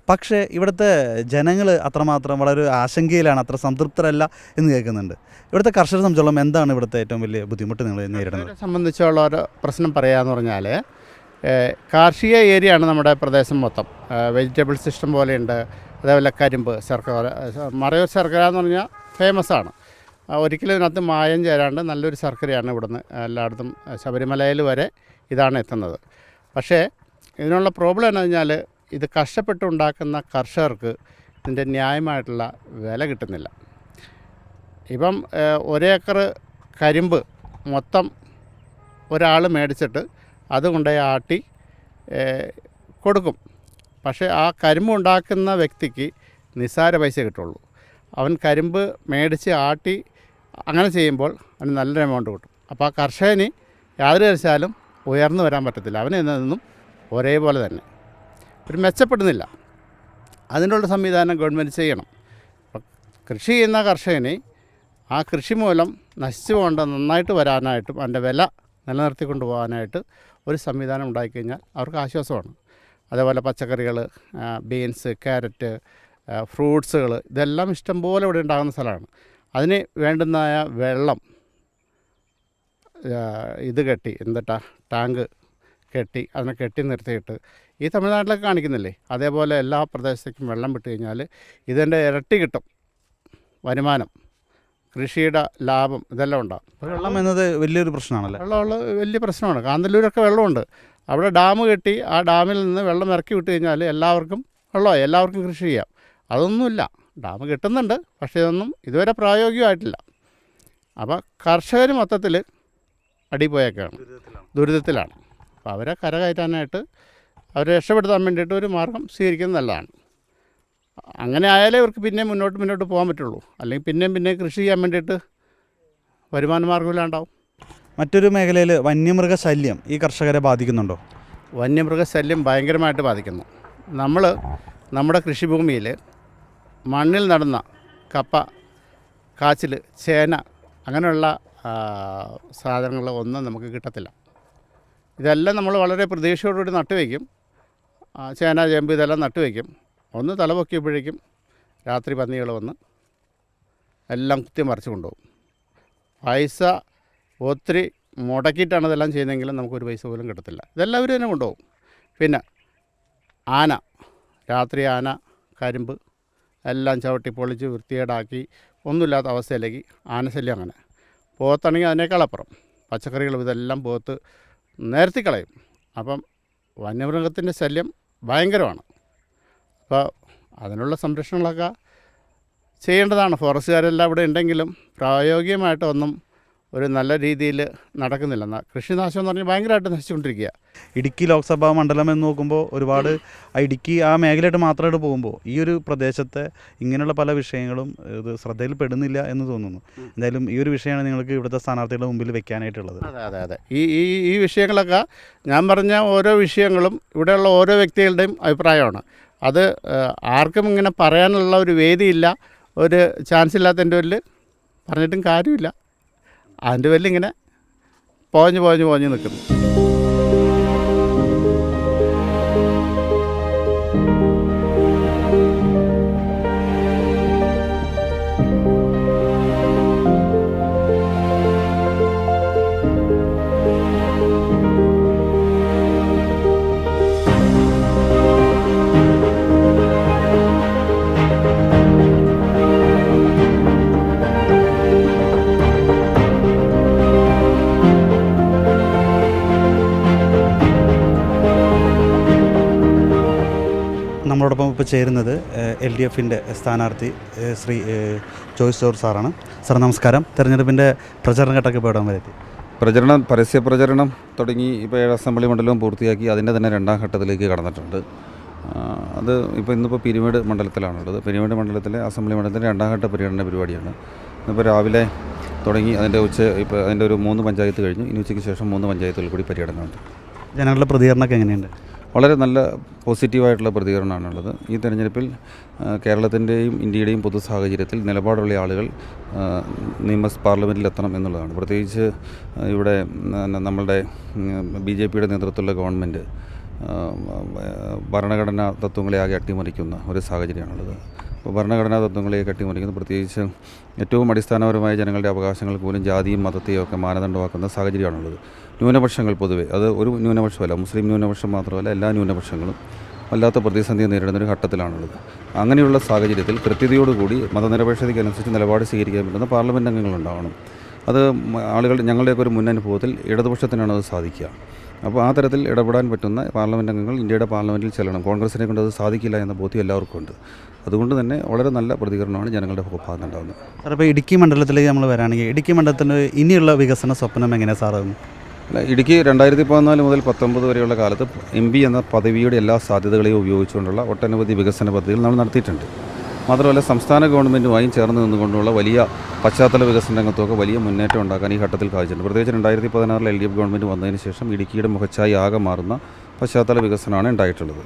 പക്ഷേ ഇവിടുത്തെ ജനങ്ങൾ അത്രമാത്രം വളരെ ആശങ്കയിലാണ്, അത്ര സംതൃപ്തരല്ല എന്ന് കേൾക്കുന്നുണ്ട്. ഇവിടുത്തെ കർഷകരെ സംബന്ധിച്ചോളം എന്താണ് ഇവിടുത്തെ ഏറ്റവും വലിയ ബുദ്ധിമുട്ട് നിങ്ങൾ നേരിടുന്നത്? സംബന്ധിച്ചുള്ള ഒരു പ്രശ്നം പറയാമെന്ന് പറഞ്ഞാൽ കാർഷിക ഏരിയയാണ് നമ്മുടെ പ്രദേശം മൊത്തം. വെജിറ്റബിൾ സിസ്റ്റം പോലെയുണ്ട്, അതേപോലെ കരിമ്പ് ശർക്കര. മറയൂർ ശർക്കര എന്ന് പറഞ്ഞാൽ ഫേമസാണ്. ഒരിക്കലും ഇതിനകത്ത് മായം ചേരാണ്ട് നല്ലൊരു ശർക്കരയാണ് ഇവിടുന്ന് എല്ലായിടത്തും, ശബരിമലയിൽ വരെ ഇതാണ് എത്തുന്നത്. പക്ഷേ ഇതിനുള്ള പ്രോബ്ലം എന്ന് പറഞ്ഞാൽ ഇത് കഷ്ടപ്പെട്ടുണ്ടാക്കുന്ന കർഷകർക്ക് ഇതിൻ്റെ ന്യായമായിട്ടുള്ള വില കിട്ടുന്നില്ല. ഇപ്പം 1 ഏക്കർ കരിമ്പ് മൊത്തം ഒരാൾ മേടിച്ചിട്ട് അത് കൊണ്ടുപോയി ആട്ടി കൊടുക്കും. പക്ഷേ ആ കരിമ്പ് ഉണ്ടാക്കുന്ന വ്യക്തിക്ക് നിസ്സാര പൈസ കിട്ടുള്ളൂ. അവൻ കരിമ്പ് മേടിച്ച് ആട്ടി അങ്ങനെ ചെയ്യുമ്പോൾ അവന് നല്ലൊരു എമൗണ്ട് കിട്ടും. അപ്പോൾ ആ കർഷകന് യാതൊരു വശാലും ഉയർന്നു വരാൻ പറ്റത്തില്ല. അവന് എന്നതൊന്നും ഒരേപോലെ തന്നെ ഒരു മെച്ചപ്പെടുന്നില്ല. അതിനുള്ള സംവിധാനം ഗവൺമെൻറ് ചെയ്യണം. കൃഷി ചെയ്യുന്ന കർഷകന് ആ കൃഷി മൂലം നശിച്ചു പോകേണ്ട നന്നായിട്ട് വരാനായിട്ടും അതിൻ്റെ വില നിലനിർത്തിക്കൊണ്ട് പോകാനായിട്ട് ഒരു സംവിധാനം ഉണ്ടായിക്കഴിഞ്ഞാൽ അവർക്ക് ആശ്വാസമാണ്. അതേപോലെ പച്ചക്കറികൾ, ബീൻസ്, ക്യാരറ്റ്, ഫ്രൂട്ട്സുകൾ ഇതെല്ലാം ഇഷ്ടംപോലെ ഇവിടെ ഉണ്ടാകുന്ന സ്ഥലമാണ്. അതിന് വേണ്ടുന്നതായ വെള്ളം ടാങ്ക് കെട്ടി അതിനെ കെട്ടി നിർത്തിയിട്ട് ഈ തമിഴ്നാട്ടിലൊക്കെ കാണിക്കുന്നില്ലേ, അതേപോലെ എല്ലാ പ്രദേശത്തേക്കും വെള്ളം വിട്ട് കഴിഞ്ഞാൽ ഇതിൻ്റെ ഇരട്ടി കിട്ടും വരുമാനം, കൃഷിയുടെ ലാഭം ഇതെല്ലാം ഉണ്ടാകും. വെള്ളം എന്നത് വലിയൊരു പ്രശ്നമാണല്ലോ. വെള്ളമുള്ള വലിയ പ്രശ്നമാണ്. കാന്തല്ലൂരൊക്കെ വെള്ളമുണ്ട്. അവിടെ ഡാം കെട്ടി ആ ഡാമിൽ നിന്ന് വെള്ളം ഇറക്കി വിട്ട് കഴിഞ്ഞാൽ എല്ലാവർക്കും വെള്ളമായി, എല്ലാവർക്കും കൃഷി ചെയ്യാം. അതൊന്നുമില്ല. ഡാം കെട്ടുന്നുണ്ട്, പക്ഷേ ഇതൊന്നും ഇതുവരെ പ്രായോഗികമായിട്ടില്ല. അപ്പോൾ കർഷകർ മൊത്തത്തിൽ അടിപോയൊക്കെയാണ്, ദുരിതത്തിലാണ്. അപ്പോൾ അവരെ കരകയറ്റാനായിട്ട്, അവരെ രക്ഷപ്പെടുത്താൻ വേണ്ടിയിട്ട് ഒരു മാർഗം സ്വീകരിക്കുന്നത് നല്ലതാണ്. അങ്ങനെ ആയാലേ ഇവർക്ക് പിന്നെയും മുന്നോട്ട് പോകാൻ പറ്റുള്ളൂ. അല്ലെങ്കിൽ പിന്നെയും കൃഷി ചെയ്യാൻ വേണ്ടിയിട്ട് വരുമാന മാർഗ്ഗമില്ലാണ്ടാവും. മറ്റൊരു മേഖലയിൽ വന്യമൃഗശല്യം ഈ കർഷകരെ ബാധിക്കുന്നുണ്ടോ? വന്യമൃഗശല്യം ഭയങ്കരമായിട്ട് ബാധിക്കുന്നു. നമ്മുടെ കൃഷിഭൂമിയിൽ മണ്ണിൽ നടന്ന കപ്പ, കാച്ചിൽ, ചേന അങ്ങനെയുള്ള സാധനങ്ങൾ ഒന്നും നമുക്ക് കിട്ടത്തില്ല. ഇതെല്ലാം നമ്മൾ വളരെ പ്രതീക്ഷയോടുകൂടി നട്ടുവയ്ക്കും. ചേന, ചേമ്പ് ഇതെല്ലാം നട്ടുവയ്ക്കും. ഒന്ന് തലപൊക്കിയപ്പോഴേക്കും രാത്രി പന്നികൾ വന്ന് എല്ലാം കുത്തി മറിച്ച് കൊണ്ടുപോകും. പൈസ ഒത്തിരി മുടക്കിയിട്ടാണ് ഇതെല്ലാം ചെയ്യുന്നതെങ്കിലും നമുക്കൊരു പൈസ പോലും കിട്ടത്തില്ല. ഇതെല്ലാം അവർ തന്നെ കൊണ്ടുപോകും. പിന്നെ ആന, രാത്രി ആന കരിമ്പ് എല്ലാം ചവിട്ടി പൊളിച്ച് വൃത്തികേടാക്കി ഒന്നുമില്ലാത്ത അവസ്ഥയിലേക്ക് ആനശല്യം. അങ്ങനെ പോത്താണെങ്കിൽ അതിനേക്കാളപ്പുറം പച്ചക്കറികളും ഇതെല്ലാം പോത്ത് നിരത്തിക്കളയും. അപ്പം വന്യമൃഗത്തിൻ്റെ ശല്യം ഭയങ്കരമാണ്. അപ്പോൾ അതിനുള്ള സംരക്ഷണങ്ങളൊക്കെ ചെയ്യേണ്ടതാണ്. ഫോറസ്റ്റുകാരെല്ലാം ഇവിടെ ഉണ്ടെങ്കിലും പ്രായോഗികമായിട്ടൊന്നും ഒരു നല്ല രീതിയിൽ നടക്കുന്നില്ല. കൃഷിനാശം എന്ന് പറഞ്ഞാൽ ഭയങ്കരമായിട്ട് നശിച്ചുകൊണ്ടിരിക്കുക. ഇടുക്കി ലോക്സഭാ മണ്ഡലം എന്ന് നോക്കുമ്പോൾ ഒരുപാട് ഇടുക്കി ആ മേഖലയായിട്ട് മാത്രമായിട്ട് പോകുമ്പോൾ ഈ ഒരു പ്രദേശത്തെ ഇങ്ങനെയുള്ള പല വിഷയങ്ങളും ഇത് ശ്രദ്ധയിൽ പെടുന്നില്ല എന്ന് തോന്നുന്നു. എന്തായാലും ഈ ഒരു വിഷയമാണ് നിങ്ങൾക്ക് ഇവിടുത്തെ സ്ഥാനാർത്ഥികളുടെ മുമ്പിൽ വെക്കാനായിട്ടുള്ളത്. അതെ ഈ വിഷയങ്ങളൊക്കെ ഞാൻ പറഞ്ഞ ഓരോ വിഷയങ്ങളും ഇവിടെയുള്ള ഓരോ വ്യക്തികളുടെയും അഭിപ്രായമാണ്. അത് ആർക്കും ഇങ്ങനെ പറയാനുള്ള ഒരു വേദിയില്ല, ഒരു ചാൻസ് ഇല്ലാത്തതിൻ്റെ പേരിൽ പറഞ്ഞിട്ടും കാര്യമില്ല. അതിൻ്റെ പേരിൽ ഇങ്ങനെ പോഞ്ഞ് നിൽക്കുന്നു. നമ്മളോടൊപ്പം ഇപ്പോൾ ചേരുന്നത് LDFിൻ്റെ സ്ഥാനാർത്ഥി ശ്രീ ജോയ്സ് ജോർജ് സാറാണ്. സാർ നമസ്കാരം. തെരഞ്ഞെടുപ്പിൻ്റെ പ്രചരണ ഘട്ടമൊക്കെ ഇപ്പോൾ ഇടാൻ വരെത്തി? പരസ്യ പ്രചരണം തുടങ്ങി ഇപ്പോൾ 7 അസംബ്ലി മണ്ഡലവും പൂർത്തിയാക്കി അതിൻ്റെ തന്നെ 2ാം ഘട്ടത്തിലേക്ക് കടന്നിട്ടുണ്ട്. അത് ഇന്നിപ്പോൾ പിരിമേട് മണ്ഡലത്തിലാണുള്ളത്. പിരിമേട് മണ്ഡലത്തിലെ അസംബ്ലി മണ്ഡലത്തിലെ 2ാം ഘട്ട പര്യടന പരിപാടിയാണ്. ഇപ്പോൾ രാവിലെ തുടങ്ങി അതിൻ്റെ ഒരു 3 പഞ്ചായത്ത് കഴിഞ്ഞു. ഇനി ഉച്ചയ്ക്ക് ശേഷം 3 പഞ്ചായത്തുകളിൽ കൂടി പര്യടനമുണ്ട്. ജനങ്ങളുടെ പ്രതികരണമൊക്കെ എങ്ങനെയുണ്ട്? വളരെ നല്ല പോസിറ്റീവായിട്ടുള്ള പ്രതികരണമാണുള്ളത്. ഈ തെരഞ്ഞെടുപ്പിൽ കേരളത്തിൻ്റെയും ഇന്ത്യയുടെയും പൊതു സാഹചര്യത്തിൽ നിലപാടുള്ള ആളുകൾ പാർലമെൻറ്റിൽ എത്തണം എന്നുള്ളതാണ്. പ്രത്യേകിച്ച് ഇവിടെ നമ്മളുടെ BJPയുടെ നേതൃത്വത്തിലുള്ള ഗവൺമെൻറ് ഭരണഘടനാ തത്വങ്ങളെ ആകെ അട്ടിമറിക്കുന്ന ഒരു സാഹചര്യമാണുള്ളത്. അപ്പോൾ ഭരണഘടനാ തത്വങ്ങളെ അട്ടിമറിക്കുന്ന, പ്രത്യേകിച്ച് ഏറ്റവും അടിസ്ഥാനപരമായ ജനങ്ങളുടെ അവകാശങ്ങൾക്ക് പോലും ജാതിയും മതത്തെയും ഒക്കെ മാനദണ്ഡമാക്കുന്ന സാഹചര്യമാണുള്ളത്. ന്യൂനപക്ഷങ്ങൾ പൊതുവെ, അത് ഒരു ന്യൂനപക്ഷമല്ല, മുസ്ലിം ന്യൂനപക്ഷം മാത്രമല്ല, എല്ലാ ന്യൂനപക്ഷങ്ങളും വല്ലാത്ത പ്രതിസന്ധിയെ നേരിടുന്നൊരു ഘട്ടത്തിലാണുള്ളത്. അങ്ങനെയുള്ള സാഹചര്യത്തിൽ കൃത്യതയോടുകൂടി മതനിരപേക്ഷതയ്ക്കനുസരിച്ച് നിലപാട് സ്വീകരിക്കാൻ പറ്റുന്ന പാർലമെൻറ്റ് അംഗങ്ങളുണ്ടാവണം. അത് ഞങ്ങളുടെയൊക്കെ ഒരു മുന്നനുഭവത്തിൽ ഇടതുപക്ഷത്തിനാണ് അത് സാധിക്കുക. അപ്പോൾ ആ തരത്തിൽ ഇടപെടാൻ പറ്റുന്ന പാർലമെൻറ്റ് അംഗങ്ങൾ ഇന്ത്യയുടെ പാർലമെൻറ്റിൽ ചെല്ലണം. കോൺഗ്രസിനെ കൊണ്ട് അത് സാധിക്കില്ല എന്ന ബോധ്യം എല്ലാവർക്കും ഉണ്ട്. അതുകൊണ്ട് തന്നെ വളരെ നല്ല പ്രതികരണമാണ് ജനങ്ങളുടെ ഭാഗത്ത് ഉണ്ടാകുന്നത്. സാർ, ഇപ്പോൾ ഇടുക്കി മണ്ഡലത്തിലേക്ക് നമ്മൾ വരാണെങ്കിൽ ഇടുക്കി മണ്ഡലത്തിൻ്റെ ഇനിയുള്ള വികസന സ്വപ്നം എങ്ങനെയാണ് സാറാകുന്നു? ഇടുക്കി 2014 മുതൽ 19 വരെയുള്ള കാലത്ത് MP എന്ന പദവിയുടെ എല്ലാ സാധ്യതകളെയും ഉപയോഗിച്ചുകൊണ്ടുള്ള ഒട്ടനവധി വികസന പദ്ധതികൾ നമ്മൾ നടത്തിയിട്ടുണ്ട്. മാത്രമല്ല സംസ്ഥാന ഗവൺമെൻറ്റുമായും ചേർന്ന് നിന്നുകൊണ്ടുള്ള വലിയ പശ്ചാത്തല വികസന രംഗത്തൊക്കെ വലിയ മുന്നേറ്റം ഉണ്ടാക്കാൻ ഈ ഘട്ടത്തിൽ കാഴ്ചയുണ്ട്. പ്രത്യേകിച്ച് 2016 LDF ഗവൺമെൻറ് വന്നതിന് ശേഷം ഇടുക്കിയുടെ മുഖച്ഛായ ആകെ മാറുന്ന പശ്ചാത്തല വികസനമാണ് ഉണ്ടായിട്ടുള്ളത്.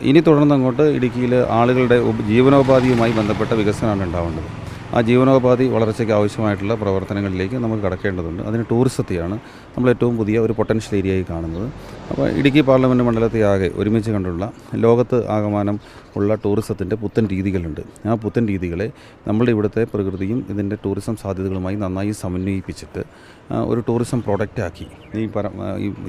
ഇനി തുടർന്നങ്ങോട്ട് ഇടുക്കിയിൽ ആളുകളുടെ ജീവനോപാധിയുമായി ബന്ധപ്പെട്ട വികസനമാണ് ഉണ്ടാവേണ്ടത്. ആ ജീവനോപാധി വളർച്ചയ്ക്ക് ആവശ്യമായിട്ടുള്ള പ്രവർത്തനങ്ങളിലേക്ക് നമുക്ക് കടക്കേണ്ടതുണ്ട്. അതിന് ടൂറിസത്തെയാണ് നമ്മൾ ഏറ്റവും പുതിയ ഒരു പൊട്ടൻഷ്യൽ ഏരിയയായി കാണുന്നത്. അപ്പോൾ ഇടുക്കി പാർലമെൻറ്റ് മണ്ഡലത്തെ ആകെ ഒരുമിച്ച് കണ്ടുള്ള ലോകത്ത് ആകമാനം ഉള്ള ടൂറിസത്തിൻ്റെ പുത്തൻ രീതികളുണ്ട്. ആ പുത്തൻ രീതികളെ നമ്മളുടെ ഇവിടുത്തെ പ്രകൃതിയും ഇതിൻ്റെ ടൂറിസം സാധ്യതകളുമായി നന്നായി സമന്വയിപ്പിച്ചിട്ട് ഒരു ടൂറിസം പ്രോഡക്റ്റാക്കി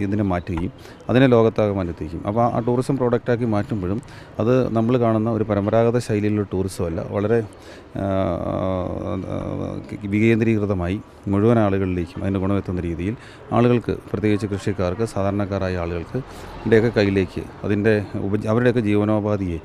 ഇതിനെ മാറ്റുകയും അതിനെ ലോകത്താകമാനം എത്തിക്കും. അപ്പോൾ ആ ടൂറിസം പ്രോഡക്റ്റാക്കി മാറ്റുമ്പോഴും അത് നമ്മൾ കാണുന്ന ഒരു പരമ്പരാഗത ശൈലിയിലുള്ള ടൂറിസമല്ല, വളരെ വികേന്ദ്രീകൃതമായി മുഴുവൻ ആളുകളിലേക്കും അതിൻ്റെ ഗുണമെത്തുന്ന രീതിയിൽ ആളുകൾക്ക്, പ്രത്യേകിച്ച് കൃഷിക്കാർക്ക്, സാധാരണക്കാരായ ആളുകൾക്ക് ൻ്റെയൊക്കെ കയ്യിലേക്ക് അവരുടെയൊക്കെ ജീവനോപാധിയെ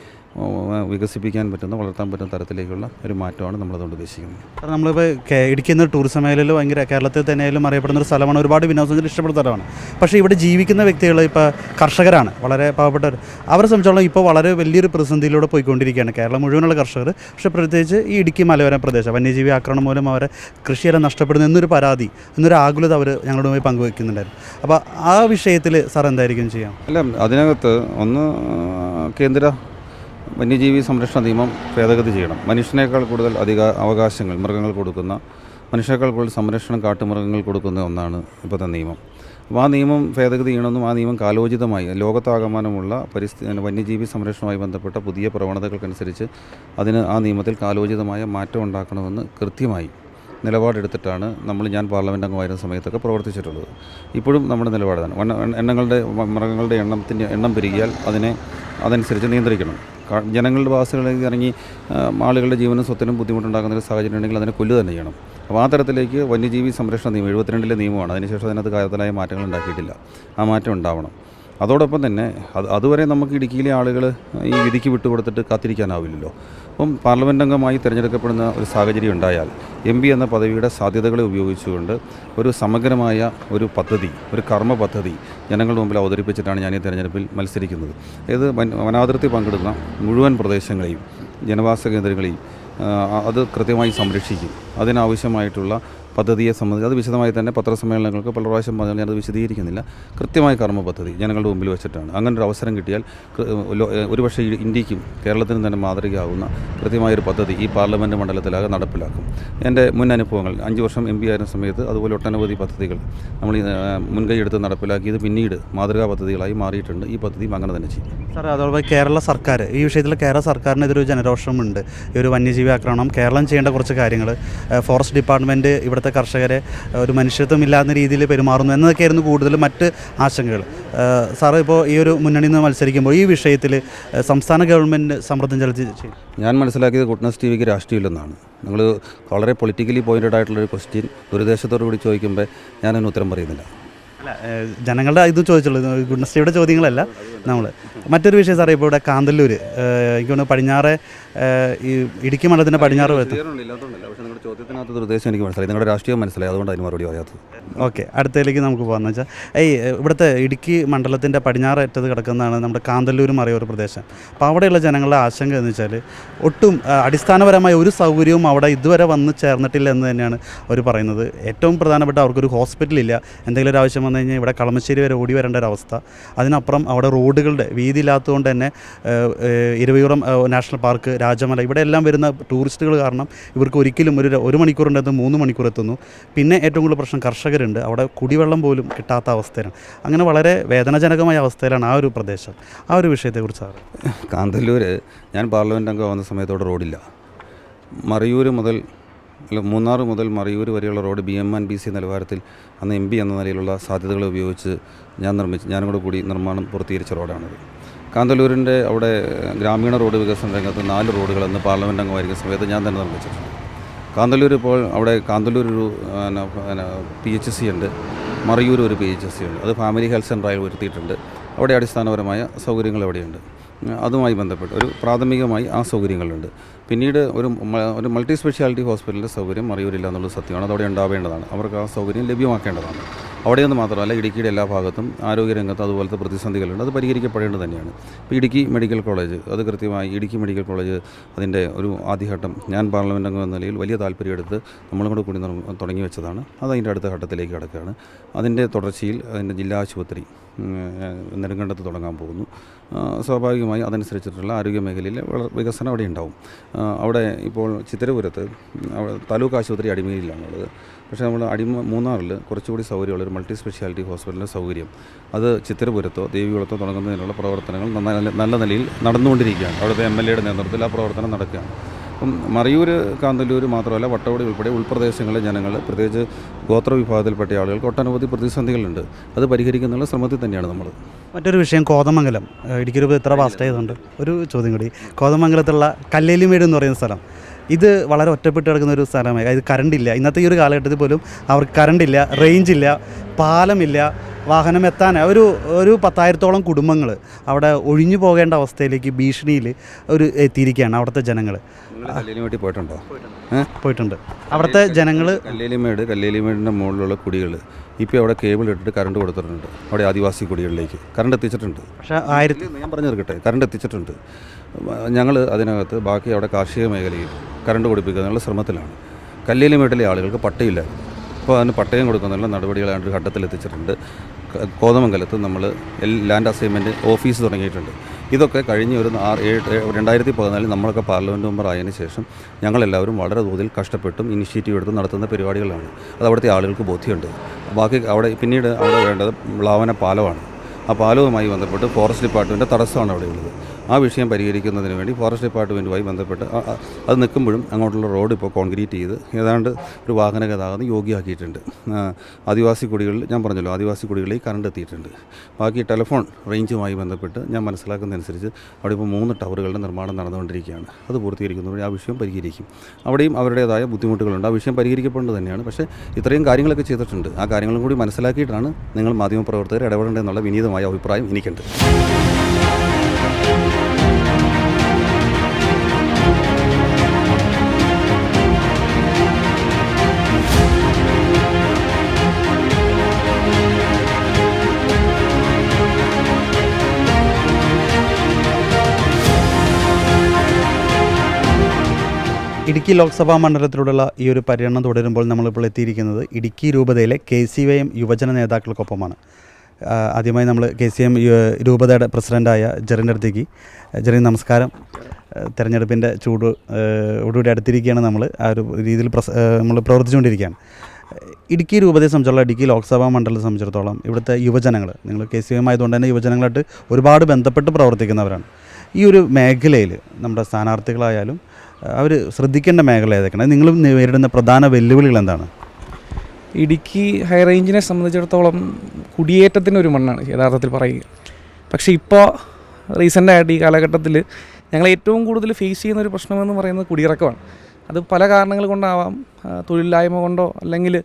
വികസിപ്പിക്കാൻ പറ്റുന്ന, വളർത്താൻ പറ്റുന്ന തരത്തിലേക്കുള്ള ഒരു മാറ്റമാണ് നമ്മളതുകൊണ്ട് ഉദ്ദേശിക്കുന്നത്. സാർ, നമ്മളിപ്പോൾ ഇടുക്കി എന്ന ടൂറിസം മേഖലയിൽ ഭയങ്കര കേരളത്തിൽ തന്നെയായാലും അറിയപ്പെടുന്ന ഒരു സ്ഥലമാണ്. ഒരുപാട് വിനോദസഞ്ചാരം ഇഷ്ടപ്പെടുന്ന സ്ഥലമാണ്. പക്ഷേ ഇവിടെ ജീവിക്കുന്ന വ്യക്തികൾ ഇപ്പോൾ കർഷകരാണ്, വളരെ പാവപ്പെട്ടവർ. അവരെ സംബന്ധിച്ചോളം ഇപ്പോൾ വളരെ വലിയൊരു പ്രതിസന്ധിയിലൂടെ പോയിക്കൊണ്ടിരിക്കുകയാണ് കേരളം മുഴുവനുള്ള കർഷകർ. പക്ഷേ പ്രത്യേകിച്ച് ഈ ഇടുക്കി മലയോര പ്രദേശം വന്യജീവി ആക്രമണം മൂലം അവരെ കൃഷിയെല്ലാം നഷ്ടപ്പെടുന്നു എന്നൊരു പരാതി, എന്നൊരു ആകുലത അവർ ഞങ്ങളുമായി പങ്കുവയ്ക്കുന്നുണ്ടായിരുന്നു. അപ്പോൾ ആ വിഷയത്തിൽ സാർ എന്തായിരിക്കും ചെയ്യാം? അല്ല, അതിനകത്ത് ഒന്ന് കേന്ദ്ര വന്യജീവി സംരക്ഷണ നിയമം ഭേദഗതി ചെയ്യണം. മനുഷ്യനേക്കാൾ കൂടുതൽ അവകാശങ്ങൾ മൃഗങ്ങൾ കൊടുക്കുന്ന, മനുഷ്യനേക്കാൾ കൂടുതൽ സംരക്ഷണം കാട്ടുമൃഗങ്ങൾ കൊടുക്കുന്ന ഒന്നാണ് ഇപ്പോഴത്തെ നിയമം. അപ്പോൾ ആ നിയമം ഭേദഗതി ചെയ്യണമെന്നും ആ നിയമം കാലോചിതമായി ലോകത്താകമാനമുള്ള വന്യജീവി സംരക്ഷണവുമായി ബന്ധപ്പെട്ട പുതിയ പ്രവണതകൾക്കനുസരിച്ച് ആ നിയമത്തിൽ കാലോചിതമായ മാറ്റം ഉണ്ടാക്കണമെന്ന് കൃത്യമായി നിലപാടെടുത്തിട്ടാണ് ഞാൻ പാർലമെൻറ്റ് അംഗമായിരുന്ന സമയത്തൊക്കെ പ്രവർത്തിച്ചിട്ടുള്ളത്. ഇപ്പോഴും നമ്മുടെ നിലപാടാണ് മൃഗങ്ങളുടെ എണ്ണം പെരുകിയാൽ അതനുസരിച്ച് നിയന്ത്രിക്കണം. ജനങ്ങളുടെ വാസികളിലേക്ക് ഇറങ്ങി ആളുകളുടെ ജീവനും സ്വത്തിനും ബുദ്ധിമുട്ടുണ്ടാകുന്ന ഒരു സാഹചര്യം ഉണ്ടെങ്കിൽ അതിനെ കൊല്ലുക തന്നെ ചെയ്യണം. അപ്പോൾ ആ തരത്തിലേക്ക് വന്യജീവി സംരക്ഷണ നിയമം 72 നിയമമാണ്. അതിനുശേഷം അതിനകത്ത് കാര്യത്തിലായ മാറ്റങ്ങൾ ഉണ്ടാക്കിയിട്ടില്ല. ആ മാറ്റം ഉണ്ടാവണം. അതോടൊപ്പം തന്നെ അതുവരെ നമുക്ക് ഇടുക്കിയിലെ ആളുകൾ ഈ വിധിക്ക് വിട്ടുകൊടുത്തിട്ട് കാത്തിരിക്കാനാവില്ലല്ലോ. അപ്പം പാർലമെൻ്റ് അംഗമായി തിരഞ്ഞെടുക്കപ്പെടുന്ന ഒരു സാഹചര്യം ഉണ്ടായാൽ MP എന്ന പദവിയുടെ സാധ്യതകളെ ഉപയോഗിച്ചുകൊണ്ട് ഒരു സമഗ്രമായ ഒരു പദ്ധതി, ഒരു കർമ്മ പദ്ധതി ജനങ്ങളുടെ മുമ്പിൽ അവതരിപ്പിച്ചിട്ടാണ് ഞാൻ ഈ തെരഞ്ഞെടുപ്പിൽ മത്സരിക്കുന്നത്. ഇത് വനാതിർത്തി പങ്കിടുന്ന മുഴുവൻ പ്രദേശങ്ങളെയും ജനവാസ കേന്ദ്രങ്ങളെയും അത് കൃത്യമായി സംരക്ഷിക്കും. അതിനാവശ്യമായിട്ടുള്ള പദ്ധതിയെ സംബന്ധിച്ച് അത് വിശദമായി തന്നെ പത്രസമ്മേളനങ്ങൾക്ക് പല പ്രാവശ്യം പറഞ്ഞാൽ ഞാനത് വിശദീകരിക്കുന്നില്ല. കൃത്യമായ കർമ്മ പദ്ധതി ജനങ്ങളുടെ മുമ്പിൽ വെച്ചിട്ടാണ്. അങ്ങനൊരു അവസരം കിട്ടിയാൽ ഒരുപക്ഷെ ഇന്ത്യക്കും കേരളത്തിനും തന്നെ മാതൃകയാകുന്ന കൃത്യമായൊരു പദ്ധതി ഈ പാർലമെൻറ്റ് മണ്ഡലത്തിലാകെ നടപ്പിലാക്കും. എൻ്റെ മുൻ അനുഭവങ്ങൾ 5 വർഷം MP ആയിരുന്ന സമയത്ത് അതുപോലെ ഒട്ടനവധി പദ്ധതികൾ നമ്മൾ മുൻകൈയെടുത്ത് നടപ്പിലാക്കിയത് പിന്നീട് മാതൃകാ പദ്ധതികളായി മാറിയിട്ടുണ്ട്. ഈ പദ്ധതിയും അങ്ങനെ തന്നെ ചെയ്യും. സാർ, അതോടൊപ്പം കേരള സർക്കാർ ഈ വിഷയത്തിൽ കേരള സർക്കാരിനെതിരെ ഒരു ജനരോഷമുണ്ട്. ഈ ഒരു വന്യജീവി ആക്രമണം കേരളം ചെയ്യേണ്ട കുറച്ച് കാര്യങ്ങൾ, ഫോറസ്റ്റ് ഡിപ്പാർട്ട്മെൻറ്റ് ഇവിടുത്തെ കർഷകരെ ഒരു മനുഷ്യത്വമില്ലാത്ത രീതിയിൽ പെരുമാറുന്നു എന്നതൊക്കെയായിരുന്നു കൂടുതലും മറ്റ് ആശങ്കകൾ. സാറ് ഇപ്പോൾ ഈ ഒരു മുന്നണിയിൽ നിന്ന് മത്സരിക്കുമ്പോൾ ഈ വിഷയത്തിൽ സംസ്ഥാന ഗവൺമെൻറ് സമ്മർദ്ദം ചെലുത്തി ഞാൻ മനസ്സിലാക്കിയത് ഗുഡ്നസ് TVക്ക് രാഷ്ട്രീയമില്ലെന്നാണ്. നിങ്ങൾ വളരെ പൊളിറ്റിക്കലി പോയിൻറ്റഡ് ആയിട്ടുള്ളൊരു ക്വസ്റ്റ്യൻ ഒരു ദേശത്തോടു കൂടി ചോദിക്കുമ്പോൾ ഞാനതിന് ഉത്തരം പറയുന്നില്ല. അല്ല, ജനങ്ങളുടെ ഇത് ചോദിച്ചുള്ളൂ, ഗുഡ്നസ് ടിവിയുടെ ചോദ്യങ്ങളല്ല. നമ്മൾ മറ്റൊരു വിഷയം സാറേ, ഇപ്പോൾ ഇവിടെ കാന്തല്ലൂർ എനിക്ക് തോന്നുന്നു പടിഞ്ഞാറ് ഈ ഇടുക്കി മണ്ഡലത്തിൻ്റെ പടിഞ്ഞാറ് പക്ഷേ നിങ്ങളുടെ ചോദ്യത്തിനകത്ത് ഉദ്ദേശം എനിക്ക് മനസ്സിലായി, നിങ്ങളുടെ രാഷ്ട്രീയം മനസ്സിലായി, അതുകൊണ്ട് അതിന് മറുപടി പറയാത്തത്. ഓക്കെ, അടുത്തതിലേക്ക് നമുക്ക് പോകാമെന്ന് വെച്ചാൽ ഇവിടുത്തെ ഇടുക്കി മണ്ഡലത്തിൻ്റെ പടിഞ്ഞാറ് അറ്റത്ത് കിടക്കുന്നതാണ് നമ്മുടെ കാന്തല്ലൂർ മറയൂർ പ്രദേശം. അപ്പോൾ അവിടെയുള്ള ജനങ്ങളുടെ ആശങ്ക എന്ന് വെച്ചാൽ ഒട്ടും അടിസ്ഥാനപരമായ ഒരു സൗകര്യവും അവിടെ ഇതുവരെ വന്ന് ചേർന്നിട്ടില്ല എന്ന് തന്നെയാണ് അവർ പറയുന്നത്. ഏറ്റവും പ്രധാനപ്പെട്ട അവർക്കൊരു ഹോസ്പിറ്റലില്ല. എന്തെങ്കിലും ഒരു ആവശ്യം വന്നു കഴിഞ്ഞാൽ ഇവിടെ കളമശ്ശേരി വരെ ഓടി വരേണ്ട ഒരവസ്ഥ. അതിനപ്പുറം അവിടെ റോഡുകളുടെ വീതി ഇല്ലാത്തതുകൊണ്ട് തന്നെ ഇരവികുളം നാഷണൽ പാർക്ക്, രാജമല ഇവിടെ എല്ലാം വരുന്ന ടൂറിസ്റ്റുകൾ കാരണം ഇവർക്ക് ഒരിക്കലും ഒരു മണിക്കൂറിൻ്റെ അകത്ത് 3 മണിക്കൂർ എത്തുന്നു. പിന്നെ ഏറ്റവും കൂടുതൽ പ്രശ്നം കർഷകരുണ്ട്. അവിടെ കുടിവെള്ളം പോലും കിട്ടാത്ത അവസ്ഥയാണ്. അങ്ങനെ വളരെ വേദനാജനകമായ അവസ്ഥയിലാണ് ആ ഒരു പ്രദേശം. ആ ഒരു വിഷയത്തെക്കുറിച്ച് കാന്തല്ലൂർ ഞാൻ പാർലമെൻറ്റ് അംഗം വന്ന സമയത്തോടെ റോഡില്ല. മൂന്നാർ മുതൽ മറയൂർ വരെയുള്ള റോഡ് BMNBC നിലവാരത്തിൽ അന്ന് MP എന്ന നിലയിലുള്ള സാധ്യതകൾ ഉപയോഗിച്ച് ഞാനും കൂടി നിർമ്മാണം പൂർത്തീകരിച്ച റോഡാണത്. കാന്തല്ലൂരിൻ്റെ അവിടെ ഗ്രാമീണ റോഡ് വികസന രംഗത്ത് 4 റോഡുകൾ അന്ന് പാർലമെൻറ്റ് അംഗമായിരിക്കുന്ന സമയത്ത് ഞാൻ തന്നെ നിർമ്മിച്ചിട്ടുണ്ട്. കാന്തല്ലൂർ ഇപ്പോൾ അവിടെ കാന്തല്ലൂർ ഒരു PHC ഉണ്ട്, മറയൂർ ഒരു PHC ഉണ്ട്. അത് ഫാമിലി ഹെൽത്ത് സെൻ്ററായി ഉയർത്തിയിട്ടുണ്ട്. അവിടെ അടിസ്ഥാനപരമായ സൗകര്യങ്ങൾ എവിടെയുണ്ട്. അതുമായി ബന്ധപ്പെട്ട് ഒരു പ്രാഥമികമായി ആ സൗകര്യങ്ങളുണ്ട്. പിന്നീട് ഒരു മൾട്ടി സ്പെഷ്യാലിറ്റി ഹോസ്പിറ്റലിൻ്റെ സൗകര്യം മറയൂരില്ല എന്നുള്ളത് സത്യമാണ്. അതവിടെ ഉണ്ടാവേണ്ടതാണ്. അവർക്ക് ആ സൗകര്യം ലഭ്യമാക്കേണ്ടതാണ്. അവിടെയൊന്നും മാത്രമല്ല, ഇടുക്കിയുടെ എല്ലാ ഭാഗത്തും ആരോഗ്യരംഗത്ത് അതുപോലത്തെ പ്രതിസന്ധികളുണ്ട്. അത് പരിഹരിക്കപ്പെടേണ്ടത് തന്നെയാണ്. ഇപ്പോൾ ഇടുക്കി മെഡിക്കൽ കോളേജ്, അത് കൃത്യമായി ഇടുക്കി മെഡിക്കൽ കോളേജ് അതിൻ്റെ ഒരു ആദ്യഘട്ടം ഞാൻ പാർലമെൻറ്റ് അംഗം എന്ന നിലയിൽ വലിയ താല്പര്യമെടുത്ത് നമ്മളും കൂടി തുടങ്ങി വെച്ചതാണ്. അത് അതിൻ്റെ അടുത്ത ഘട്ടത്തിലേക്ക് കിടക്കുകയാണ്. അതിൻ്റെ തുടർച്ചയിൽ അതിൻ്റെ ജില്ലാ ആശുപത്രി നെടുങ്കണ്ടത്ത് തുടങ്ങാൻ പോകുന്നു. സ്വാഭാവികമായി അതനുസരിച്ചിട്ടുള്ള ആരോഗ്യ മേഖലയിലെ വികസനം അവിടെ ഉണ്ടാവും. അവിടെ ഇപ്പോൾ ചിത്തിരപുരത്ത് താലൂക്ക് ആശുപത്രി അടിമയിലാണുള്ളത്. പക്ഷേ നമ്മൾ മൂന്നാറിൽ കുറച്ചുകൂടി സൗകര്യമുള്ളൊരു മൾട്ടി സ്പെഷ്യാലിറ്റി ഹോസ്പിറ്റലിൻ്റെ സൗകര്യം അത് ചിത്തിരപുരത്തോ ദേവികുളത്തോ തുടങ്ങുന്നതിനുള്ള പ്രവർത്തനങ്ങൾ നല്ല നിലയിൽ നടന്നുകൊണ്ടിരിക്കുകയാണ്. അവിടുത്തെ MLAയുടെ നേതൃത്വത്തിൽ ആ പ്രവർത്തനം നടക്കുകയാണ്. അപ്പം മറയൂർ, കാന്തല്ലൂർ മാത്രമല്ല വട്ടവടി ഉൾപ്പെടെ ഉൾപ്രദേശങ്ങളിലെ ജനങ്ങൾ, പ്രത്യേകിച്ച് ഗോത്ര വിഭാഗത്തിൽപ്പെട്ട ആളുകൾക്ക് ഒട്ടനവധി പ്രതിസന്ധികളുണ്ട്. അത് പരിഹരിക്കുന്നതിനുള്ള ശ്രമത്തിൽ തന്നെയാണ് നമ്മൾ. മറ്റൊരു വിഷയം കോതമംഗലം. ഇടുക്കി രൂപ ഇത്ര വാസ്റ്റ് ആയതുകൊണ്ട് ഒരു ചോദ്യം കൂടി. കോതമംഗലത്തുള്ള കല്ലേലിമേട് എന്ന് പറയുന്ന സ്ഥലം, ഇത് വളരെ ഒറ്റപ്പെട്ട് കിടക്കുന്ന ഒരു സ്ഥലമായി. അതായത് കറണ്ടില്ല. ഇന്നത്തെ ഈ ഒരു കാലഘട്ടത്തിൽ പോലും അവർക്ക് കറണ്ടില്ല, റേഞ്ചില്ല, പാലമില്ല, വാഹനം എത്താൻ ഒരു 10,000-ഓളം കുടുംബങ്ങൾ അവിടെ ഒഴിഞ്ഞു പോകേണ്ട അവസ്ഥയിലേക്ക് ഭീഷണിയിൽ എത്തിയിരിക്കുകയാണ് അവിടുത്തെ ജനങ്ങൾ. കല്ലേലിമേട്ടിൽ പോയിട്ടുണ്ടോ? പോയിട്ടുണ്ട്. അവിടുത്തെ ജനങ്ങൾ കല്ലേലിമേടിൻ്റെ മുകളിലുള്ള കുടികൾ ഇപ്പോൾ അവിടെ കേബിൾ ഇട്ടിട്ട് കറണ്ട് കൊടുത്തിട്ടുണ്ട്. അവിടെ ആദിവാസി കുടികളിലേക്ക് കറണ്ട് എത്തിച്ചിട്ടുണ്ട്. പക്ഷേ ഞാൻ പറഞ്ഞു തീർക്കട്ടെ, കറണ്ട് എത്തിച്ചിട്ടുണ്ട്. ഞങ്ങൾ അതിനകത്ത് ബാക്കി അവിടെ കാർഷിക മേഖലയിൽ കറണ്ട് കൊടുപ്പിക്കുന്നതിനുള്ള ശ്രമത്തിലാണ്. കല്ലേലിമേട്ടിലെ ആളുകൾക്ക് പട്ടയില്ലായിരുന്നു. അപ്പോൾ അതിന് പട്ടയം കൊടുക്കുന്നതിനുള്ള നടപടികൾ ഒരു ഘട്ടത്തിലെത്തിച്ചിട്ടുണ്ട്. കോതമംഗലത്ത് നമ്മൾ ലാൻഡ് അസൈൻമെൻറ്റ് ഓഫീസ് തുടങ്ങിയിട്ടുണ്ട്. ഇതൊക്കെ കഴിഞ്ഞ ഒരു 2014 നമ്മളൊക്കെ പാർലമെൻറ്റ് മെമ്പർ ആയതിനു ശേഷം ഞങ്ങളെല്ലാവരും വളരെ തോതിൽ കഷ്ടപ്പെട്ടും ഇനിഷ്യേറ്റീവ് എടുത്ത് നടത്തുന്ന പരിപാടികളാണ്. അത് അവിടുത്തെ ആളുകൾക്ക് ബോധ്യമുണ്ട്. ബാക്കി പിന്നീട് അവിടെ വേണ്ടത് വ്ളാവന പാലമാണ്. ആ പാലവുമായി ബന്ധപ്പെട്ട് ഫോറസ്റ്റ് ഡിപ്പാർട്ട്മെൻറ്റ് തടസ്സമാണ് അവിടെ ഉള്ളത്. ആ വിഷയം പരിഹരിക്കുന്നതിന് വേണ്ടി ഫോറസ്റ്റ് ഡിപ്പാർട്ട്മെൻറ്റുമായി ബന്ധപ്പെട്ട് അത് നിൽക്കുമ്പോഴും അങ്ങോട്ടുള്ള റോഡ് ഇപ്പോൾ കോൺക്രീറ്റ് ചെയ്ത് ഏതാണ്ട് ഒരു വാഹന ഗതാഗതം യോഗ്യമാക്കിയിട്ടുണ്ട്. ആദിവാസി കുടികളിൽ ഞാൻ പറഞ്ഞല്ലോ, ആദിവാസി കുടികളിൽ കറണ്ട് എത്തിയിട്ടുണ്ട്. ബാക്കി ടെലിഫോൺ റേഞ്ചുമായി ബന്ധപ്പെട്ട് ഞാൻ മനസ്സിലാക്കുന്നതനുസരിച്ച് അവിടെ ഇപ്പോൾ 3 ടവറുകളുടെ നിർമ്മാണം നടന്നുകൊണ്ടിരിക്കുകയാണ്. അത് പൂർത്തീകരിക്കുന്നതോടെ ആ വിഷയം പരിഹരിക്കും. അവിടെയും അവരുടേതായ ബുദ്ധിമുട്ടുകളുണ്ട്. ആ വിഷയം പരിഹരിക്കപ്പെടേണ്ടത് തന്നെയാണ്. പക്ഷേ ഇത്രയും കാര്യങ്ങളൊക്കെ ചെയ്തിട്ടുണ്ട്. ആ കാര്യങ്ങളും കൂടി മനസ്സിലാക്കിയിട്ടാണ് നിങ്ങൾ മാധ്യമപ്രവർത്തകർ ഇടപെടേണ്ടതെന്നുള്ള വിനീതമായ അഭിപ്രായം എനിക്കുണ്ട്. ഇടുക്കി ലോക്സഭാ മണ്ഡലത്തിലൂടെയുള്ള ഈ ഒരു പര്യടനം തുടരുമ്പോൾ നമ്മളിപ്പോൾ എത്തിയിരിക്കുന്നത് ഇടുക്കി രൂപതയിലെ KCYM യുവജന നേതാക്കൾക്കൊപ്പമാണ്. ആദ്യമായി നമ്മൾ KCYM രൂപതയുടെ പ്രസിഡൻ്റായ ജെറിൻ്റെ അടുത്തേക്ക്. ജെറിൻ, നമസ്കാരം. തെരഞ്ഞെടുപ്പിൻ്റെ ചൂടോടുകൂടി അടുത്തിരിക്കുകയാണ്. നമ്മൾ ആ ഒരു രീതിയിൽ നമ്മൾ പ്രവർത്തിച്ചുകൊണ്ടിരിക്കുകയാണ്. ഇടുക്കി രൂപതയെ സംബന്ധിച്ചുള്ള ഇടുക്കി ലോക്സഭാ മണ്ഡലത്തെ സംബന്ധിച്ചിടത്തോളം ഇവിടുത്തെ യുവജനങ്ങൾ, നിങ്ങൾ KCYM ആയതുകൊണ്ട് തന്നെ യുവജനങ്ങളായിട്ട് ഒരുപാട് ബന്ധപ്പെട്ട് പ്രവർത്തിക്കുന്നവരാണ്. ഈ ഒരു മേഖലയിൽ നമ്മുടെ സ്ഥാനാർത്ഥികളായാലും അവർ ശ്രദ്ധിക്കേണ്ട മേഖല ഏതൊക്കെയാണ്? നിങ്ങൾ നേരിടുന്ന പ്രധാന വെല്ലുവിളികൾ എന്താണ്? ഇടുക്കി ഹൈ റേഞ്ചിനെ സംബന്ധിച്ചിടത്തോളം കുടിയേറ്റത്തിനൊരു മണ്ണാണ് യഥാർത്ഥത്തിൽ പറയുക. പക്ഷേ ഇപ്പോൾ റീസെൻ്റായിട്ട് ഈ കാലഘട്ടത്തിൽ ഞങ്ങൾ ഏറ്റവും കൂടുതൽ ഫേസ് ചെയ്യുന്ന ഒരു പ്രശ്നമെന്ന് പറയുന്നത് കുടിയിറക്കമാണ്. അത് പല കാരണങ്ങൾ കൊണ്ടാവാം. തൊഴിലില്ലായ്മ കൊണ്ടോ അല്ലെങ്കിൽ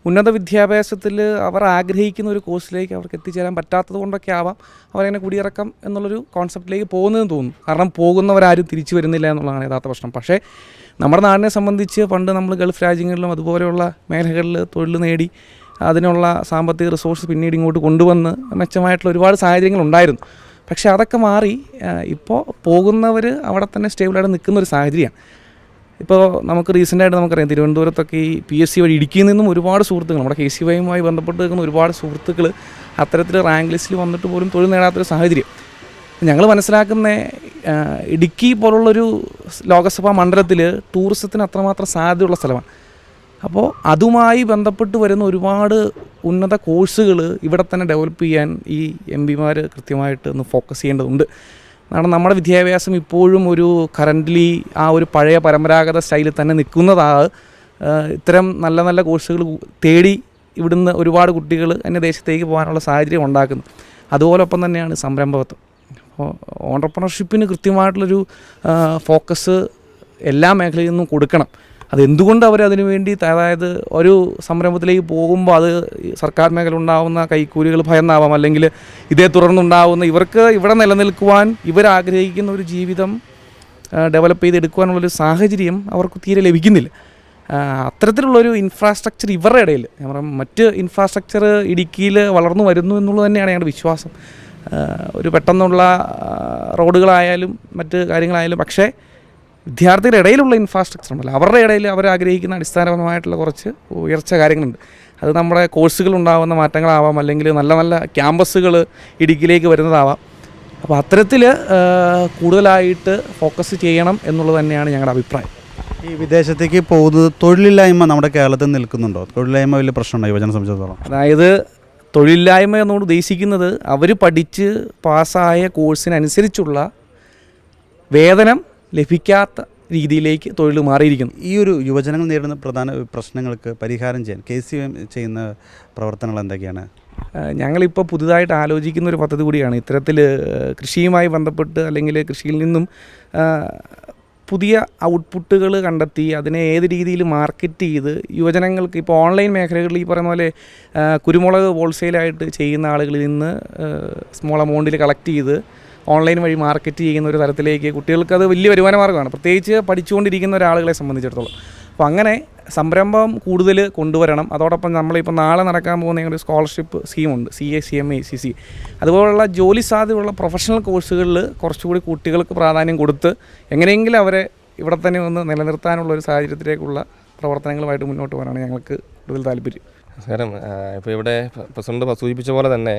ഉന്നത വിദ്യാഭ്യാസത്തിൽ അവർ ആഗ്രഹിക്കുന്ന ഒരു കോഴ്സിലേക്ക് അവർക്ക് എത്തിച്ചേരാൻ പറ്റാത്തത് കൊണ്ടൊക്കെ ആവാം അവരങ്ങനെ കുടിയിറക്കം എന്നുള്ളൊരു കോൺസെപ്റ്റിലേക്ക് പോകുന്നതെന്ന് തോന്നുന്നു. കാരണം പോകുന്നവരാരും തിരിച്ചു വരുന്നില്ല എന്നുള്ളതാണ് യഥാർത്ഥ പ്രശ്നം. പക്ഷേ നമ്മുടെ നാടിനെ സംബന്ധിച്ച് പണ്ട് നമ്മൾ ഗൾഫ് രാജ്യങ്ങളിലും അതുപോലെയുള്ള മേഖലകളിൽ തൊഴിൽ നേടി അതിനുള്ള സാമ്പത്തിക റിസോഴ്സ് പിന്നീട് ഇങ്ങോട്ട് കൊണ്ടുവന്ന് മെച്ചമായിട്ടുള്ള ഒരുപാട് സാഹചര്യങ്ങളുണ്ടായിരുന്നു. പക്ഷേ അതൊക്കെ മാറി ഇപ്പോൾ പോകുന്നവർ അവിടെ തന്നെ സ്റ്റേബിളായിട്ട് നിൽക്കുന്നൊരു സാഹചര്യമാണ്. ഇപ്പോൾ നമുക്ക് റീസെൻ്റായിട്ട് നമുക്കറിയാം, തിരുവനന്തപുരത്തൊക്കെ ഈ PSC വഴി ഇടുക്കിയിൽ നിന്നും ഒരുപാട് സുഹൃത്തുക്കൾ, നമ്മുടെ KCYയുമായി ബന്ധപ്പെട്ട് നിൽക്കുന്ന ഒരുപാട് സുഹൃത്തുക്കൾ അത്തരത്തിൽ റാങ്ക് ലിസ്റ്റിൽ വന്നിട്ട് പോലും തൊഴിൽ നേടാത്തൊരു സാഹചര്യം. ഞങ്ങൾ മനസ്സിലാക്കുന്ന ഇടുക്കി പോലുള്ളൊരു ലോകസഭാ മണ്ഡലത്തിൽ ടൂറിസത്തിന് അത്രമാത്രം സാധ്യതയുള്ള സ്ഥലമാണ്. അപ്പോൾ അതുമായി ബന്ധപ്പെട്ട് വരുന്ന ഒരുപാട് ഉന്നത കോഴ്സുകൾ ഇവിടെ തന്നെ ഡെവലപ്പ് ചെയ്യാൻ ഈ MPമാർ കൃത്യമായിട്ട് ഒന്ന് ഫോക്കസ് ചെയ്യേണ്ടതുണ്ട്. കാരണം നമ്മുടെ വിദ്യാഭ്യാസം ഇപ്പോഴും ഒരു കറൻ്റ്ലി ആ ഒരു പഴയ പരമ്പരാഗത സ്റ്റൈലിൽ തന്നെ നിൽക്കുന്നതാണ്. ഇത്തരം നല്ല നല്ല കോഴ്സുകൾ തേടി ഇവിടുന്ന് ഒരുപാട് കുട്ടികൾ അന്യദേശത്തേക്ക് പോകാനുള്ള സാഹചര്യം ഉണ്ടാക്കുന്നു. അതുപോലൊപ്പം തന്നെയാണ് സംരംഭകത്വം. അപ്പോൾ ഓൺട്രപ്രണർഷിപ്പിന് കൃത്യമായിട്ടുള്ളൊരു ഫോക്കസ് എല്ലാ മേഖലയിൽ നിന്നും കൊടുക്കണം. അതെന്തുകൊണ്ട് അവരതിനു വേണ്ടി, അതായത് ഒരു സംരംഭത്തിലേക്ക് പോകുമ്പോൾ അത് സർക്കാർ മേഖല ഉണ്ടാകുന്ന കൈക്കൂലികൾ ഭയന്നാവാം, അല്ലെങ്കിൽ ഇതേ തുടർന്നുണ്ടാകുന്ന ഇവർക്ക് ഇവിടെ നിലനിൽക്കുവാൻ ഇവരാഗ്രഹിക്കുന്ന ഒരു ജീവിതം ഡെവലപ്പ് ചെയ്തെടുക്കുവാനുള്ളൊരു സാഹചര്യം അവർക്ക് തീരെ ലഭിക്കുന്നില്ല. അത്തരത്തിലുള്ളൊരു ഇൻഫ്രാസ്ട്രക്ചർ ഇവരുടെ ഇടയിൽ, ഞാൻ പറയാം, മറ്റ് ഇൻഫ്രാസ്ട്രക്ചർ ഇടുക്കിയിൽ വളർന്നു വരുന്നു എന്നുള്ളത് തന്നെയാണ് ഞങ്ങളുടെ വിശ്വാസം. ഒരു പെട്ടെന്നുള്ള റോഡുകളായാലും മറ്റ് കാര്യങ്ങളായാലും, പക്ഷേ വിദ്യാർത്ഥികളുടെ ഇടയിലുള്ള ഇൻഫ്രാസ്ട്രക്ചർ ഉണ്ടല്ലോ, അവരുടെ ഇടയിൽ അവരാഗ്രഹിക്കുന്ന അടിസ്ഥാനപരമായിട്ടുള്ള കുറച്ച് ഉയർച്ച കാര്യങ്ങളുണ്ട്. അത് നമ്മുടെ കോഴ്സുകൾ ഉണ്ടാകുന്ന മാറ്റങ്ങളാവാം, അല്ലെങ്കിൽ നല്ല നല്ല ക്യാമ്പസുകൾ ഇടുക്കിയിലേക്ക് വരുന്നതാവാം. അപ്പോൾ അത്തരത്തിൽ കൂടുതലായിട്ട് ഫോക്കസ് ചെയ്യണം എന്നുള്ളത് തന്നെയാണ് ഞങ്ങളുടെ അഭിപ്രായം. ഈ വിദേശത്തേക്ക് പോകുന്നത് തൊഴിലില്ലായ്മ നമ്മുടെ കേരളത്തിൽ നിൽക്കുന്നുണ്ടോ? തൊഴിലില്ലായ്മ വലിയ പ്രശ്നമുണ്ടോ യുവജന സംബന്ധിച്ചിടത്തോളം? അതായത് തൊഴിലില്ലായ്മ എന്നുകൊണ്ട് ഉദ്ദേശിക്കുന്നത് അവർ പഠിച്ച് പാസ്സായ കോഴ്സിനനുസരിച്ചുള്ള വേതനം ലഭിക്കാത്ത രീതിയിലേക്ക് തൊഴിൽ മാറിയിരിക്കുന്നു. ഈ ഒരു യുവജനങ്ങൾ നേരിടുന്ന പ്രധാന പ്രശ്നങ്ങൾക്ക് പരിഹാരം ചെയ്യാൻ KCYM ചെയ്യുന്ന പ്രവർത്തനങ്ങൾ എന്തൊക്കെയാണ്? ഞങ്ങളിപ്പോൾ പുതുതായിട്ട് ആലോചിക്കുന്ന ഒരു പദ്ധതി കൂടിയാണ്. ഇത്തരത്തിൽ കൃഷിയുമായി ബന്ധപ്പെട്ട് അല്ലെങ്കിൽ കൃഷിയിൽ നിന്നും പുതിയ ഔട്ട്പുട്ടുകൾ കണ്ടെത്തി അതിനെ ഏത് രീതിയിൽ മാർക്കറ്റ് ചെയ്ത് യുവജനങ്ങൾക്ക് ഇപ്പോൾ ഓൺലൈൻ മേഖലകളിൽ ഈ പറയുന്ന പോലെ കുരുമുളക് ഹോൾസെയിലായിട്ട് ചെയ്യുന്ന ആളുകളിൽ നിന്ന് സ്മോൾ എമൗണ്ടിൽ കളക്ട് ചെയ്ത് ഓൺലൈൻ വഴി മാർക്കറ്റ് ചെയ്യുന്ന ഒരു തരത്തിലേക്ക് കുട്ടികൾക്കത് വലിയ വരുമാന മാർഗ്ഗമാണ്, പ്രത്യേകിച്ച് പഠിച്ചുകൊണ്ടിരിക്കുന്ന ഒരാളുകളെ സംബന്ധിച്ചിടത്തോളം. അപ്പോൾ അങ്ങനെ സംരംഭം കൂടുതൽ കൊണ്ടുവരണം. അതോടൊപ്പം നമ്മളിപ്പോൾ നാളെ നടക്കാൻ പോകുന്ന ഞങ്ങളുടെ സ്കോളർഷിപ്പ് സ്കീമുണ്ട്, CA CMA CC, അതുപോലുള്ള ജോലി സാധ്യതയുള്ള പ്രൊഫഷണൽ കോഴ്സുകളിൽ കുറച്ചുകൂടി കുട്ടികൾക്ക് പ്രാധാന്യം കൊടുത്ത് എങ്ങനെയെങ്കിലും അവരെ ഇവിടെ തന്നെ ഒന്ന് നിലനിർത്താനുള്ള ഒരു സാഹചര്യത്തിലേക്കുള്ള പ്രവർത്തനങ്ങളുമായിട്ട് മുന്നോട്ട് പോകാനാണ് ഞങ്ങൾക്ക് കൂടുതൽ താല്പര്യം. നമസ്കാരം. ഇപ്പോൾ ഇവിടെ പ്രസിഡന്റ് സൂചിപ്പിച്ച പോലെ തന്നെ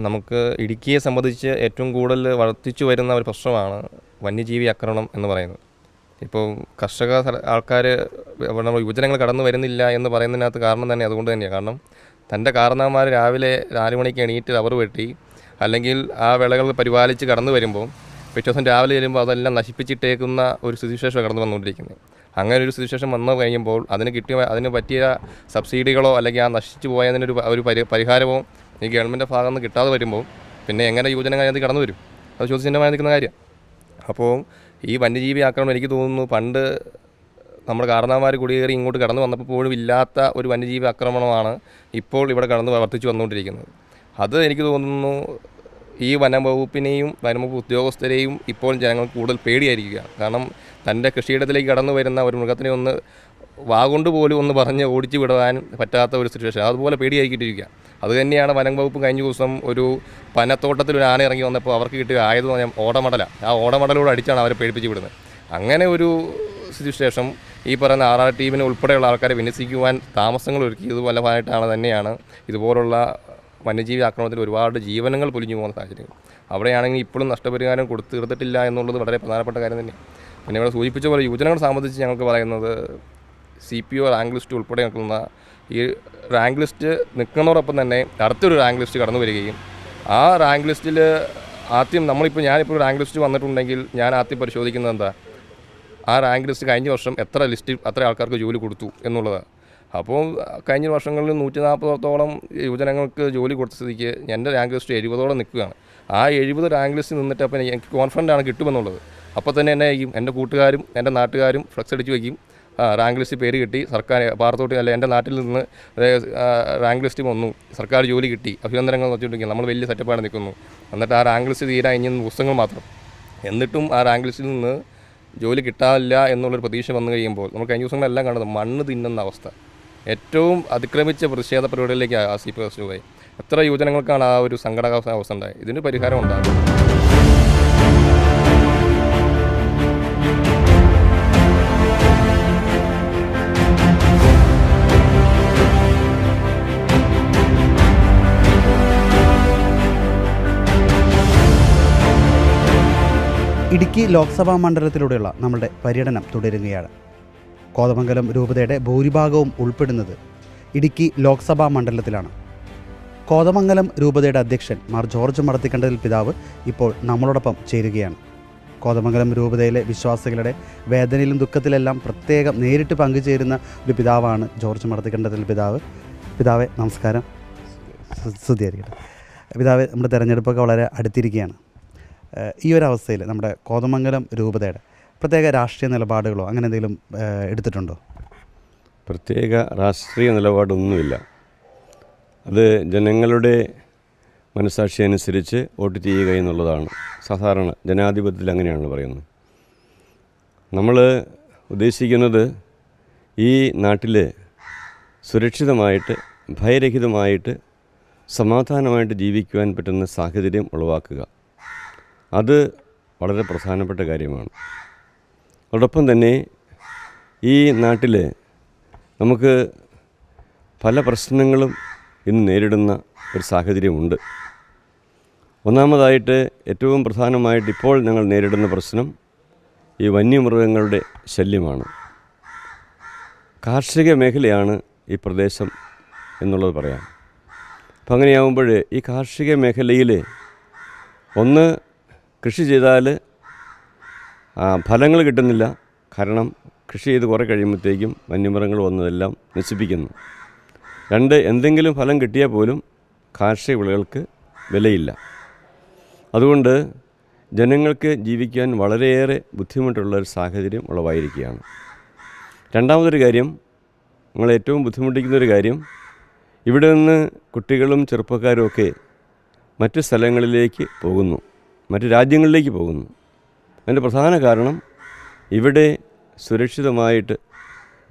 നമുക്ക് ഇടുക്കിയെ സംബന്ധിച്ച് ഏറ്റവും കൂടുതൽ വർദ്ധിച്ചു വരുന്ന ഒരു പ്രശ്നമാണ് വന്യജീവി ആക്രമണം എന്ന് പറയുന്നത്. ഇപ്പോൾ കർഷക ആൾക്കാർ നമ്മൾ യുവജനങ്ങൾ കടന്നു വരുന്നില്ല എന്ന് പറയുന്നതിനകത്ത് കാരണം തന്നെ അതുകൊണ്ട് തന്നെയാണ്. കാരണം തൻ്റെ കാരണവന്മാർ രാവിലെ 4 മണിക്ക് എണീറ്റ് റബ്ബർ വെട്ടി അല്ലെങ്കിൽ ആ വിളകൾ പരിപാലിച്ച് കടന്നു വരുമ്പോൾ പിറ്റേ ദിവസം രാവിലെ ചെല്ലുമ്പോൾ അതെല്ലാം നശിപ്പിച്ചിട്ടേക്കുന്ന ഒരു സ്ഥിതിവിശേഷം കടന്നു വന്നുകൊണ്ടിരിക്കുന്നത്. അങ്ങനെ ഒരു സ്ഥിതിവിശേഷം വന്നു കഴിയുമ്പോൾ അതിന് പറ്റിയ സബ്സിഡികളോ അല്ലെങ്കിൽ ആ നശിച്ചു പോയതിനൊരു പരിഹാരമോ ഈ ഗവൺമെൻറ് ഭാഗത്ത് നിന്ന് കിട്ടാതെ വരുമ്പോൾ പിന്നെ എങ്ങനെ യുവജനങ്ങൾ അതിനകത്ത് കടന്നു വരും? അത് ചോദ്യചിഹ്നമായി നിൽക്കുന്ന കാര്യം. അപ്പോൾ ഈ വന്യജീവി ആക്രമണം എനിക്ക് തോന്നുന്നു പണ്ട് നമ്മുടെ കാരണവന്മാർ കുടിയേറി ഇങ്ങോട്ട് കടന്നു വന്നപ്പോൾ പോലും ഇല്ലാത്ത ഒരു വന്യജീവി ആക്രമണമാണ് ഇപ്പോൾ ഇവിടെ കടന്ന് വർദ്ധിച്ചു വന്നുകൊണ്ടിരിക്കുന്നത്. അത് എനിക്ക് തോന്നുന്നു ഈ വനം വകുപ്പിനെയും വനം വകുപ്പ് ഉദ്യോഗസ്ഥരെയും ഇപ്പോൾ ജനങ്ങൾ കൂടുതൽ പേടിയായിരിക്കുകയാണ്. കാരണം തൻ്റെ കൃഷിയിടത്തിലേക്ക് കടന്നു വരുന്ന ഒരു മൃഗത്തിനെ ഒന്ന് വാഗൊണ്ട് പോലും ഒന്ന് പറഞ്ഞ് ഓടിച്ചു വിടാൻ പറ്റാത്ത ഒരു സിറ്റുവേഷൻ, അതുപോലെ പേടിയായിരിക്കിട്ടിരിക്കുക. അതുതന്നെയാണ് വനം വകുപ്പ് കഴിഞ്ഞ ദിവസം ഒരു പനത്തോട്ടത്തിൽ ഒരു ആന ഇറങ്ങി വന്നപ്പോൾ അവർക്ക് കിട്ടിയ ആയുധം ഓടമടല. ആ ഓടമടലോട് അടിച്ചാണ് അവരെ പേടിപ്പിച്ച് വിടുന്നത്. അങ്ങനെ ഒരു സിറ്റുവേഷൻ ഈ പറയുന്ന RR ടീമിന് ഉൾപ്പെടെയുള്ള ആൾക്കാരെ വിന്യസിക്കുവാൻ താമസങ്ങൾ ഒരുക്കിയത് ഫലമായിട്ടാണ് തന്നെയാണ് ഇതുപോലുള്ള വന്യജീവി ആക്രമണത്തിൽ ഒരുപാട് ജീവനങ്ങൾ പൊലിഞ്ഞു പോകുന്ന സാഹചര്യം. അവിടെയാണെങ്കിൽ ഇപ്പോഴും നഷ്ടപരിഹാരം തീർത്തിട്ടില്ല എന്നുള്ളത് വളരെ പ്രധാനപ്പെട്ട കാര്യം തന്നെയാണ്. പിന്നെ ഇവിടെ സൂചിപ്പിച്ച പോലെ യുവജനങ്ങളെ സംബന്ധിച്ച് ഞങ്ങൾക്ക് പറയുന്നത് CPO റാങ്ക് ലിസ്റ്റ് ഉൾപ്പെടെ നിൽക്കുന്ന ഈ റാങ്ക് ലിസ്റ്റ് നിൽക്കുന്നതോടൊപ്പം തന്നെ അടുത്തൊരു റാങ്ക് ലിസ്റ്റ് കടന്നു വരികയും ആ റാങ്ക് ലിസ്റ്റിൽ ആദ്യം ഞാനിപ്പോൾ റാങ്ക് ലിസ്റ്റ് വന്നിട്ടുണ്ടെങ്കിൽ ഞാൻ ആദ്യം പരിശോധിക്കുന്നത് എന്താ, ആ റാങ്ക് ലിസ്റ്റ് കഴിഞ്ഞ വർഷം എത്ര ആൾക്കാർക്ക് ജോലി കൊടുത്തു എന്നുള്ളതാണ്. അപ്പോൾ കഴിഞ്ഞ വർഷങ്ങളിൽ 140ഓളം യുവജനങ്ങൾക്ക് ജോലി കൊടുത്ത സ്ഥിതിക്ക് എൻ്റെ റാങ്ക് ലിസ്റ്റ് 70ഓളം നിൽക്കുകയാണ്. ആ 70 റാങ്ക് ലിസ്റ്റ് നിന്നിട്ട് അപ്പോൾ എനിക്ക് കോൺഫിഡൻ്റ് ആണ് കിട്ടുമെന്നുള്ളത്. അപ്പോൾ തന്നെ എന്നെ ചെയ്യും, എൻ്റെ കൂട്ടുകാരും എൻ്റെ നാട്ടുകാരും ഫ്ലക്സ് അടിച്ച് വയ്ക്കും, റാങ്ക് ലിസ്റ്റ് പേര് കിട്ടി, സർക്കാർ പാറത്തോട്ട് അല്ല എൻ്റെ നാട്ടിൽ നിന്ന് റാങ്ക് ലിസ്റ്റ് വന്നു, സർക്കാർ ജോലി കിട്ടി, അഭിനന്ദനങ്ങൾ വെച്ചിട്ടുണ്ടെങ്കിൽ നമ്മൾ വലിയ സെറ്റപ്പാണ് നിൽക്കുന്നു. എന്നിട്ട് ആ റാങ്ക് ലിസ്റ്റ് തീരാൻ ഇനി പുസ്തകങ്ങൾ മാത്രം. എന്നിട്ടും ആ റാങ്ക് ലിസ്റ്റിൽ നിന്ന് ജോലി കിട്ടാനില്ല എന്നുള്ളൊരു പ്രതീക്ഷ വന്നു കഴിയുമ്പോൾ നമ്മൾ കഴിഞ്ഞ ദിവസങ്ങളെല്ലാം കണ്ടത് മണ്ണ് തിന്നുന്ന അവസ്ഥ. ഏറ്റവും അതിക്രമിച്ച പ്രതിഷേധ പരിപാടികളിലേക്ക് CPO പോയി. എത്ര യുവജനങ്ങൾക്കാണ് ആ ഒരു സങ്കടാവസ്ഥ ഉണ്ടായത്? ഇതിന് പരിഹാരം ഉണ്ടാകും. ഇടുക്കി ലോക്സഭാ മണ്ഡലത്തിലൂടെയുള്ള നമ്മളുടെ പര്യടനം തുടരുകയാണ്. കോതമംഗലം രൂപതയുടെ ഭൂരിഭാഗവും ഉൾപ്പെടുന്നത് ഇടുക്കി ലോക്സഭാ മണ്ഡലത്തിലാണ്. കോതമംഗലം രൂപതയുടെ അധ്യക്ഷൻ മാർ ജോർജ് മടത്തിക്കണ്ടത്തിൽ പിതാവ് ഇപ്പോൾ നമ്മളോടൊപ്പം ചേരുകയാണ്. കോതമംഗലം രൂപതയിലെ വിശ്വാസികളുടെ വേദനയിലും ദുഃഖത്തിലെല്ലാം പ്രത്യേകം നേരിട്ട് പങ്കുചേരുന്ന ഒരു പിതാവാണ് ജോർജ് മടത്തിക്കണ്ടത്തിൽ പിതാവ്. പിതാവെ നമസ്കാരം, സ്തുതിയായിരിക്കട്ടെ. പിതാവെ, നമ്മുടെ തെരഞ്ഞെടുപ്പൊക്കെ വളരെ അടുത്തിരിക്കുകയാണ്. ഈ ഒരു അവസ്ഥയിൽ നമ്മുടെ കോതമംഗലം രൂപതയുടെ പ്രത്യേക രാഷ്ട്രീയ നിലപാടുകളോ അങ്ങനെ എന്തെങ്കിലും എടുത്തിട്ടുണ്ടോ? പ്രത്യേക രാഷ്ട്രീയ നിലപാടൊന്നുമില്ല. അത് ജനങ്ങളുടെ മനസാക്ഷി അനുസരിച്ച് വോട്ട് ചെയ്യുക എന്നുള്ളതാണ്. സാധാരണ ജനാധിപത്യത്തിൽ അങ്ങനെയാണ് പറയുന്നത്. നമ്മൾ ഉദ്ദേശിക്കുന്നത് ഈ നാട്ടിൽ സുരക്ഷിതമായിട്ട് ഭയരഹിതമായിട്ട് സമാധാനമായിട്ട് ജീവിക്കുവാൻ പറ്റുന്ന സാഹചര്യം ഉളവാക്കുക. അത് വളരെ പ്രധാനപ്പെട്ട കാര്യമാണ്. അതോടൊപ്പം തന്നെ ഈ നാട്ടിൽ നമുക്ക് പല പ്രശ്നങ്ങളും ഇന്ന് നേരിടുന്ന ഒരു സാഹചര്യമുണ്ട്. ഒന്നാമതായിട്ട് ഏറ്റവും പ്രധാനമായിട്ട് ഇപ്പോൾ ഞങ്ങൾ നേരിടുന്ന പ്രശ്നം ഈ വന്യമൃഗങ്ങളുടെ ശല്യമാണ്. കാർഷിക മേഖലയാണ് ഈ പ്രദേശം എന്നുള്ളത് പറയാം. അപ്പം അങ്ങനെയാകുമ്പോൾ ഈ കാർഷിക മേഖലയിൽ ഒന്ന് കൃഷി ചെയ്താൽ ഫലങ്ങൾ കിട്ടുന്നില്ല. കാരണം കൃഷി ചെയ്ത് കുറേ കഴിയുമ്പോഴത്തേക്കും വന്യമൃഗങ്ങൾ വന്നതെല്ലാം നശിപ്പിക്കുന്നു. രണ്ട്, എന്തെങ്കിലും ഫലം കിട്ടിയാൽ പോലും കാർഷിക വിളകൾക്ക് വിലയില്ല. അതുകൊണ്ട് ജനങ്ങൾക്ക് ജീവിക്കാൻ വളരെയേറെ ബുദ്ധിമുട്ടുള്ളൊരു സാഹചര്യം ഉളവായിരിക്കുകയാണ്. രണ്ടാമതൊരു കാര്യം, നമ്മൾ ഏറ്റവും ബുദ്ധിമുട്ടിക്കുന്നൊരു കാര്യം, ഇവിടെ നിന്ന് കുട്ടികളും ചെറുപ്പക്കാരും ഒക്കെ മറ്റ് സ്ഥലങ്ങളിലേക്ക് പോകുന്നു, മറ്റ് രാജ്യങ്ങളിലേക്ക് പോകുന്നു. അതിൻ്റെ പ്രധാന കാരണം ഇവിടെ സുരക്ഷിതമായിട്ട്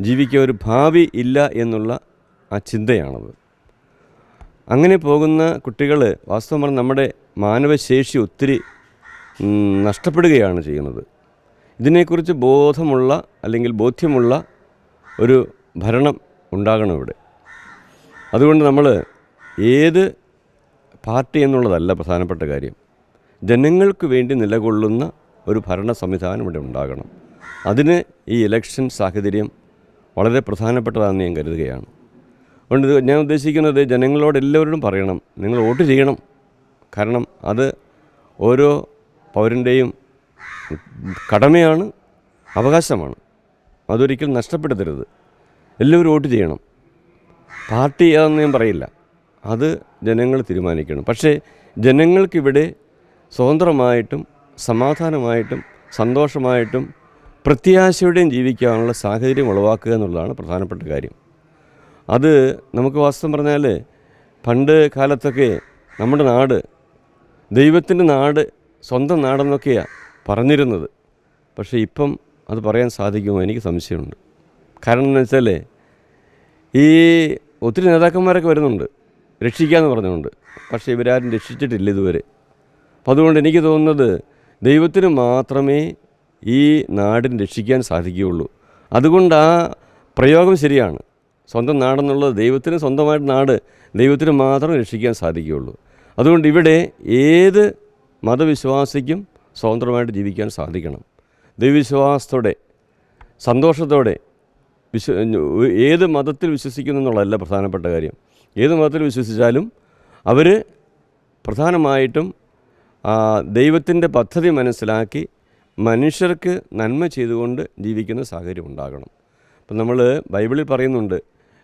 ജീവിക്കാൻ ഒരു ഭാവി ഇല്ല എന്നുള്ള ആ ചിന്തയാണത്. അങ്ങനെ പോകുന്ന കുട്ടികൾ വാസ്തവം പറഞ്ഞാൽ നമ്മുടെ മാനവശേഷി ഒത്തിരി നഷ്ടപ്പെടുകയാണ് ചെയ്യുന്നത്. ഇതിനെക്കുറിച്ച് ബോധമുള്ള അല്ലെങ്കിൽ ബോധ്യമുള്ള ഒരു ഭരണം ഉണ്ടാകണം ഇവിടെ. അതുകൊണ്ട് നമ്മൾ ഏത് പാർട്ടി എന്നുള്ളതല്ല പ്രധാനപ്പെട്ട കാര്യം, ജനങ്ങൾക്ക് വേണ്ടി നിലകൊള്ളുന്ന ഒരു ഭരണ സംവിധാനം ഇവിടെ ഉണ്ടാകണം. അതിന് ഈ ഇലക്ഷൻ സാഹചര്യം വളരെ പ്രധാനപ്പെട്ടതാണെന്ന് ഞാൻ കരുതുകയാണ്. അതുകൊണ്ട് ഞാൻ ഉദ്ദേശിക്കുന്നത് ജനങ്ങളോട് എല്ലാവരോടും പറയണം, നിങ്ങൾ വോട്ട് ചെയ്യണം. കാരണം അത് ഓരോ പൗരൻ്റെയും കടമയാണ്, അവകാശമാണ്. അതൊരിക്കലും നഷ്ടപ്പെടുത്തരുത്. എല്ലാവരും വോട്ട് ചെയ്യണം. പാർട്ടി ഏതെന്ന് ഞാൻ പറയില്ല, അത് ജനങ്ങൾ തീരുമാനിക്കണം. പക്ഷേ ജനങ്ങൾക്കിവിടെ സ്വതന്ത്രമായിട്ടും സമാധാനമായിട്ടും സന്തോഷമായിട്ടും പ്രത്യാശയോടെയും ജീവിക്കാനുള്ള സാഹചര്യം ഉളവാക്കുക എന്നുള്ളതാണ് പ്രധാനപ്പെട്ട കാര്യം. അത് നമുക്ക് വാസ്തവം പറഞ്ഞാൽ പണ്ട് കാലത്തൊക്കെ നമ്മുടെ നാട് ദൈവത്തിൻ്റെ നാട്, സ്വന്തം നാടെന്നൊക്കെയാണ് പറഞ്ഞിരുന്നത്. പക്ഷേ ഇപ്പം അത് പറയാൻ സാധിക്കുമോ? എനിക്ക് സംശയമുണ്ട്. കാരണം എന്ന് വെച്ചാൽ ഈ ഒത്തിരി നേതാക്കന്മാരൊക്കെ വരുന്നുണ്ട് രക്ഷിക്കാമെന്ന് പറഞ്ഞുകൊണ്ട്, പക്ഷേ ഇവരാരും രക്ഷിച്ചിട്ടില്ല ഇതുവരെ. അപ്പം അതുകൊണ്ട് എനിക്ക് തോന്നുന്നത് ദൈവത്തിന് മാത്രമേ ഈ നാടിന് രക്ഷിക്കാൻ സാധിക്കുകയുള്ളൂ. അതുകൊണ്ട് ആ പ്രയോഗം ശരിയാണ്. സ്വന്തം നാടെന്നുള്ളത് ദൈവത്തിന് സ്വന്തമായിട്ട് നാട്, ദൈവത്തിന് മാത്രം രക്ഷിക്കാൻ സാധിക്കുകയുള്ളൂ. അതുകൊണ്ട് ഇവിടെ ഏത് മതവിശ്വാസിക്കും സ്വതന്ത്രമായിട്ട് ജീവിക്കാൻ സാധിക്കണം. ദൈവവിശ്വാസത്തോടെ സന്തോഷത്തോടെ ഏത് മതത്തിൽ വിശ്വസിക്കുന്നു എന്നുള്ളതല്ല പ്രധാനപ്പെട്ട കാര്യം. ഏത് മതത്തിൽ വിശ്വസിച്ചാലും അവർ പ്രധാനമായിട്ടും ദൈവത്തിൻ്റെ പദ്ധതി മനസ്സിലാക്കി മനുഷ്യർക്ക് നന്മ ചെയ്തുകൊണ്ട് ജീവിക്കുന്ന സാഹചര്യം ഉണ്ടാകണം. അപ്പം നമ്മൾ ബൈബിളിൽ പറയുന്നുണ്ട്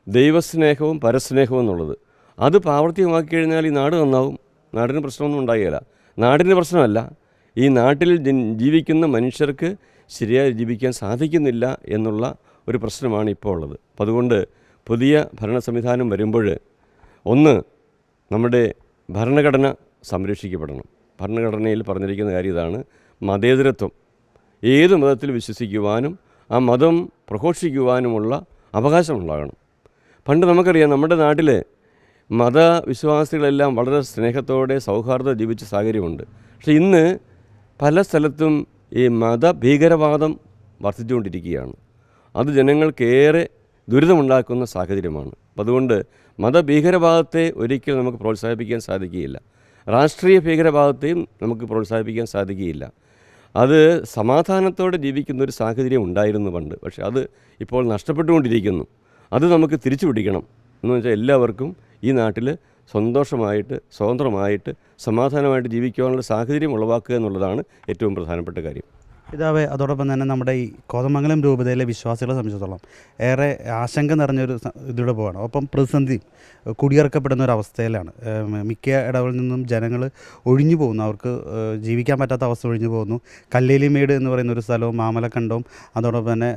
ദൈവസ്നേഹവും പരസ്നേഹവും എന്നുള്ളത്. അത് പ്രാവർത്തികമാക്കി കഴിഞ്ഞാൽ ഈ നാട് നന്നാവും. നാടിന് പ്രശ്നമൊന്നും ഉണ്ടാകില്ല. നാടിൻ്റെ പ്രശ്നമല്ല, ഈ നാട്ടിൽ ജീവിക്കുന്ന മനുഷ്യർക്ക് ശരിയായി ജീവിക്കാൻ സാധിക്കുന്നില്ല എന്നുള്ള ഒരു പ്രശ്നമാണ് ഇപ്പോൾ ഉള്ളത്. അപ്പം അതുകൊണ്ട് പുതിയ ഭരണ സംവിധാനം വരുമ്പോൾ ഒന്ന്, നമ്മുടെ ഭരണഘടന സംരക്ഷിക്കപ്പെടണം. ഭരണഘടനയിൽ പറഞ്ഞിരിക്കുന്ന കാര്യം ഇതാണ്: മതേതരത്വം. ഏത് മതത്തിൽ വിശ്വസിക്കുവാനും ആ മതം പ്രഘോഷിക്കുവാനുമുള്ള അവകാശമുണ്ടാകണം. പണ്ട് നമുക്കറിയാം നമ്മുടെ നാട്ടിൽ മതവിശ്വാസികളെല്ലാം വളരെ സ്നേഹത്തോടെ സൗഹാർദ്ദം ജീവിച്ച സാഹചര്യമുണ്ട്. പക്ഷേ ഇന്ന് പല സ്ഥലത്തും ഈ മതഭീകരവാദം വർദ്ധിച്ചുകൊണ്ടിരിക്കുകയാണ്. അത് ജനങ്ങൾക്കേറെ ദുരിതമുണ്ടാക്കുന്ന സാഹചര്യമാണ്. അപ്പം അതുകൊണ്ട് മതഭീകരവാദത്തെ ഒരിക്കലും നമുക്ക് പ്രോത്സാഹിപ്പിക്കാൻ സാധിക്കുകയില്ല. രാഷ്ട്രീയ ഭീകരവാദത്തെയും നമുക്ക് പ്രോത്സാഹിപ്പിക്കാൻ സാധിക്കുകയില്ല. അത് സമാധാനത്തോടെ ജീവിക്കുന്ന ഒരു സാഹചര്യം ഉണ്ടായിരുന്നു പണ്ട്. പക്ഷേ അത് ഇപ്പോൾ നഷ്ടപ്പെട്ടുകൊണ്ടിരിക്കുന്നു. അത് നമുക്ക് തിരിച്ചു പിടിക്കണം. എന്ന് വെച്ചാൽ എല്ലാവർക്കും ഈ നാട്ടിൽ സന്തോഷമായിട്ട് സ്വതന്ത്രമായിട്ട് സമാധാനമായിട്ട് ജീവിക്കാനുള്ള സാഹചര്യം ഉളവാക്കുക എന്നുള്ളതാണ് ഏറ്റവും പ്രധാനപ്പെട്ട കാര്യം. പിതാവേ, അതോടൊപ്പം തന്നെ നമ്മുടെ ഈ കോതമംഗലം രൂപതയിലെ വിശ്വാസികളെ സംബന്ധിച്ചിടത്തോളം ഏറെ ആശങ്ക നിറഞ്ഞൊരു ഇതിലൂടെ പോവുകയാണ്. ഒപ്പം പ്രതിസന്ധി കുടിയിറക്കപ്പെടുന്ന ഒരു അവസ്ഥയിലാണ്. മിക്ക ഇടങ്ങളിൽ നിന്നും ജനങ്ങൾ ഒഴിഞ്ഞു പോകുന്നു. അവർക്ക് ജീവിക്കാൻ പറ്റാത്ത അവസ്ഥ ഒഴിഞ്ഞു പോകുന്നു. കല്ലേലിമേട് എന്ന് പറയുന്ന ഒരു സ്ഥലവും മാമലക്കണ്ടവും അതോടൊപ്പം തന്നെ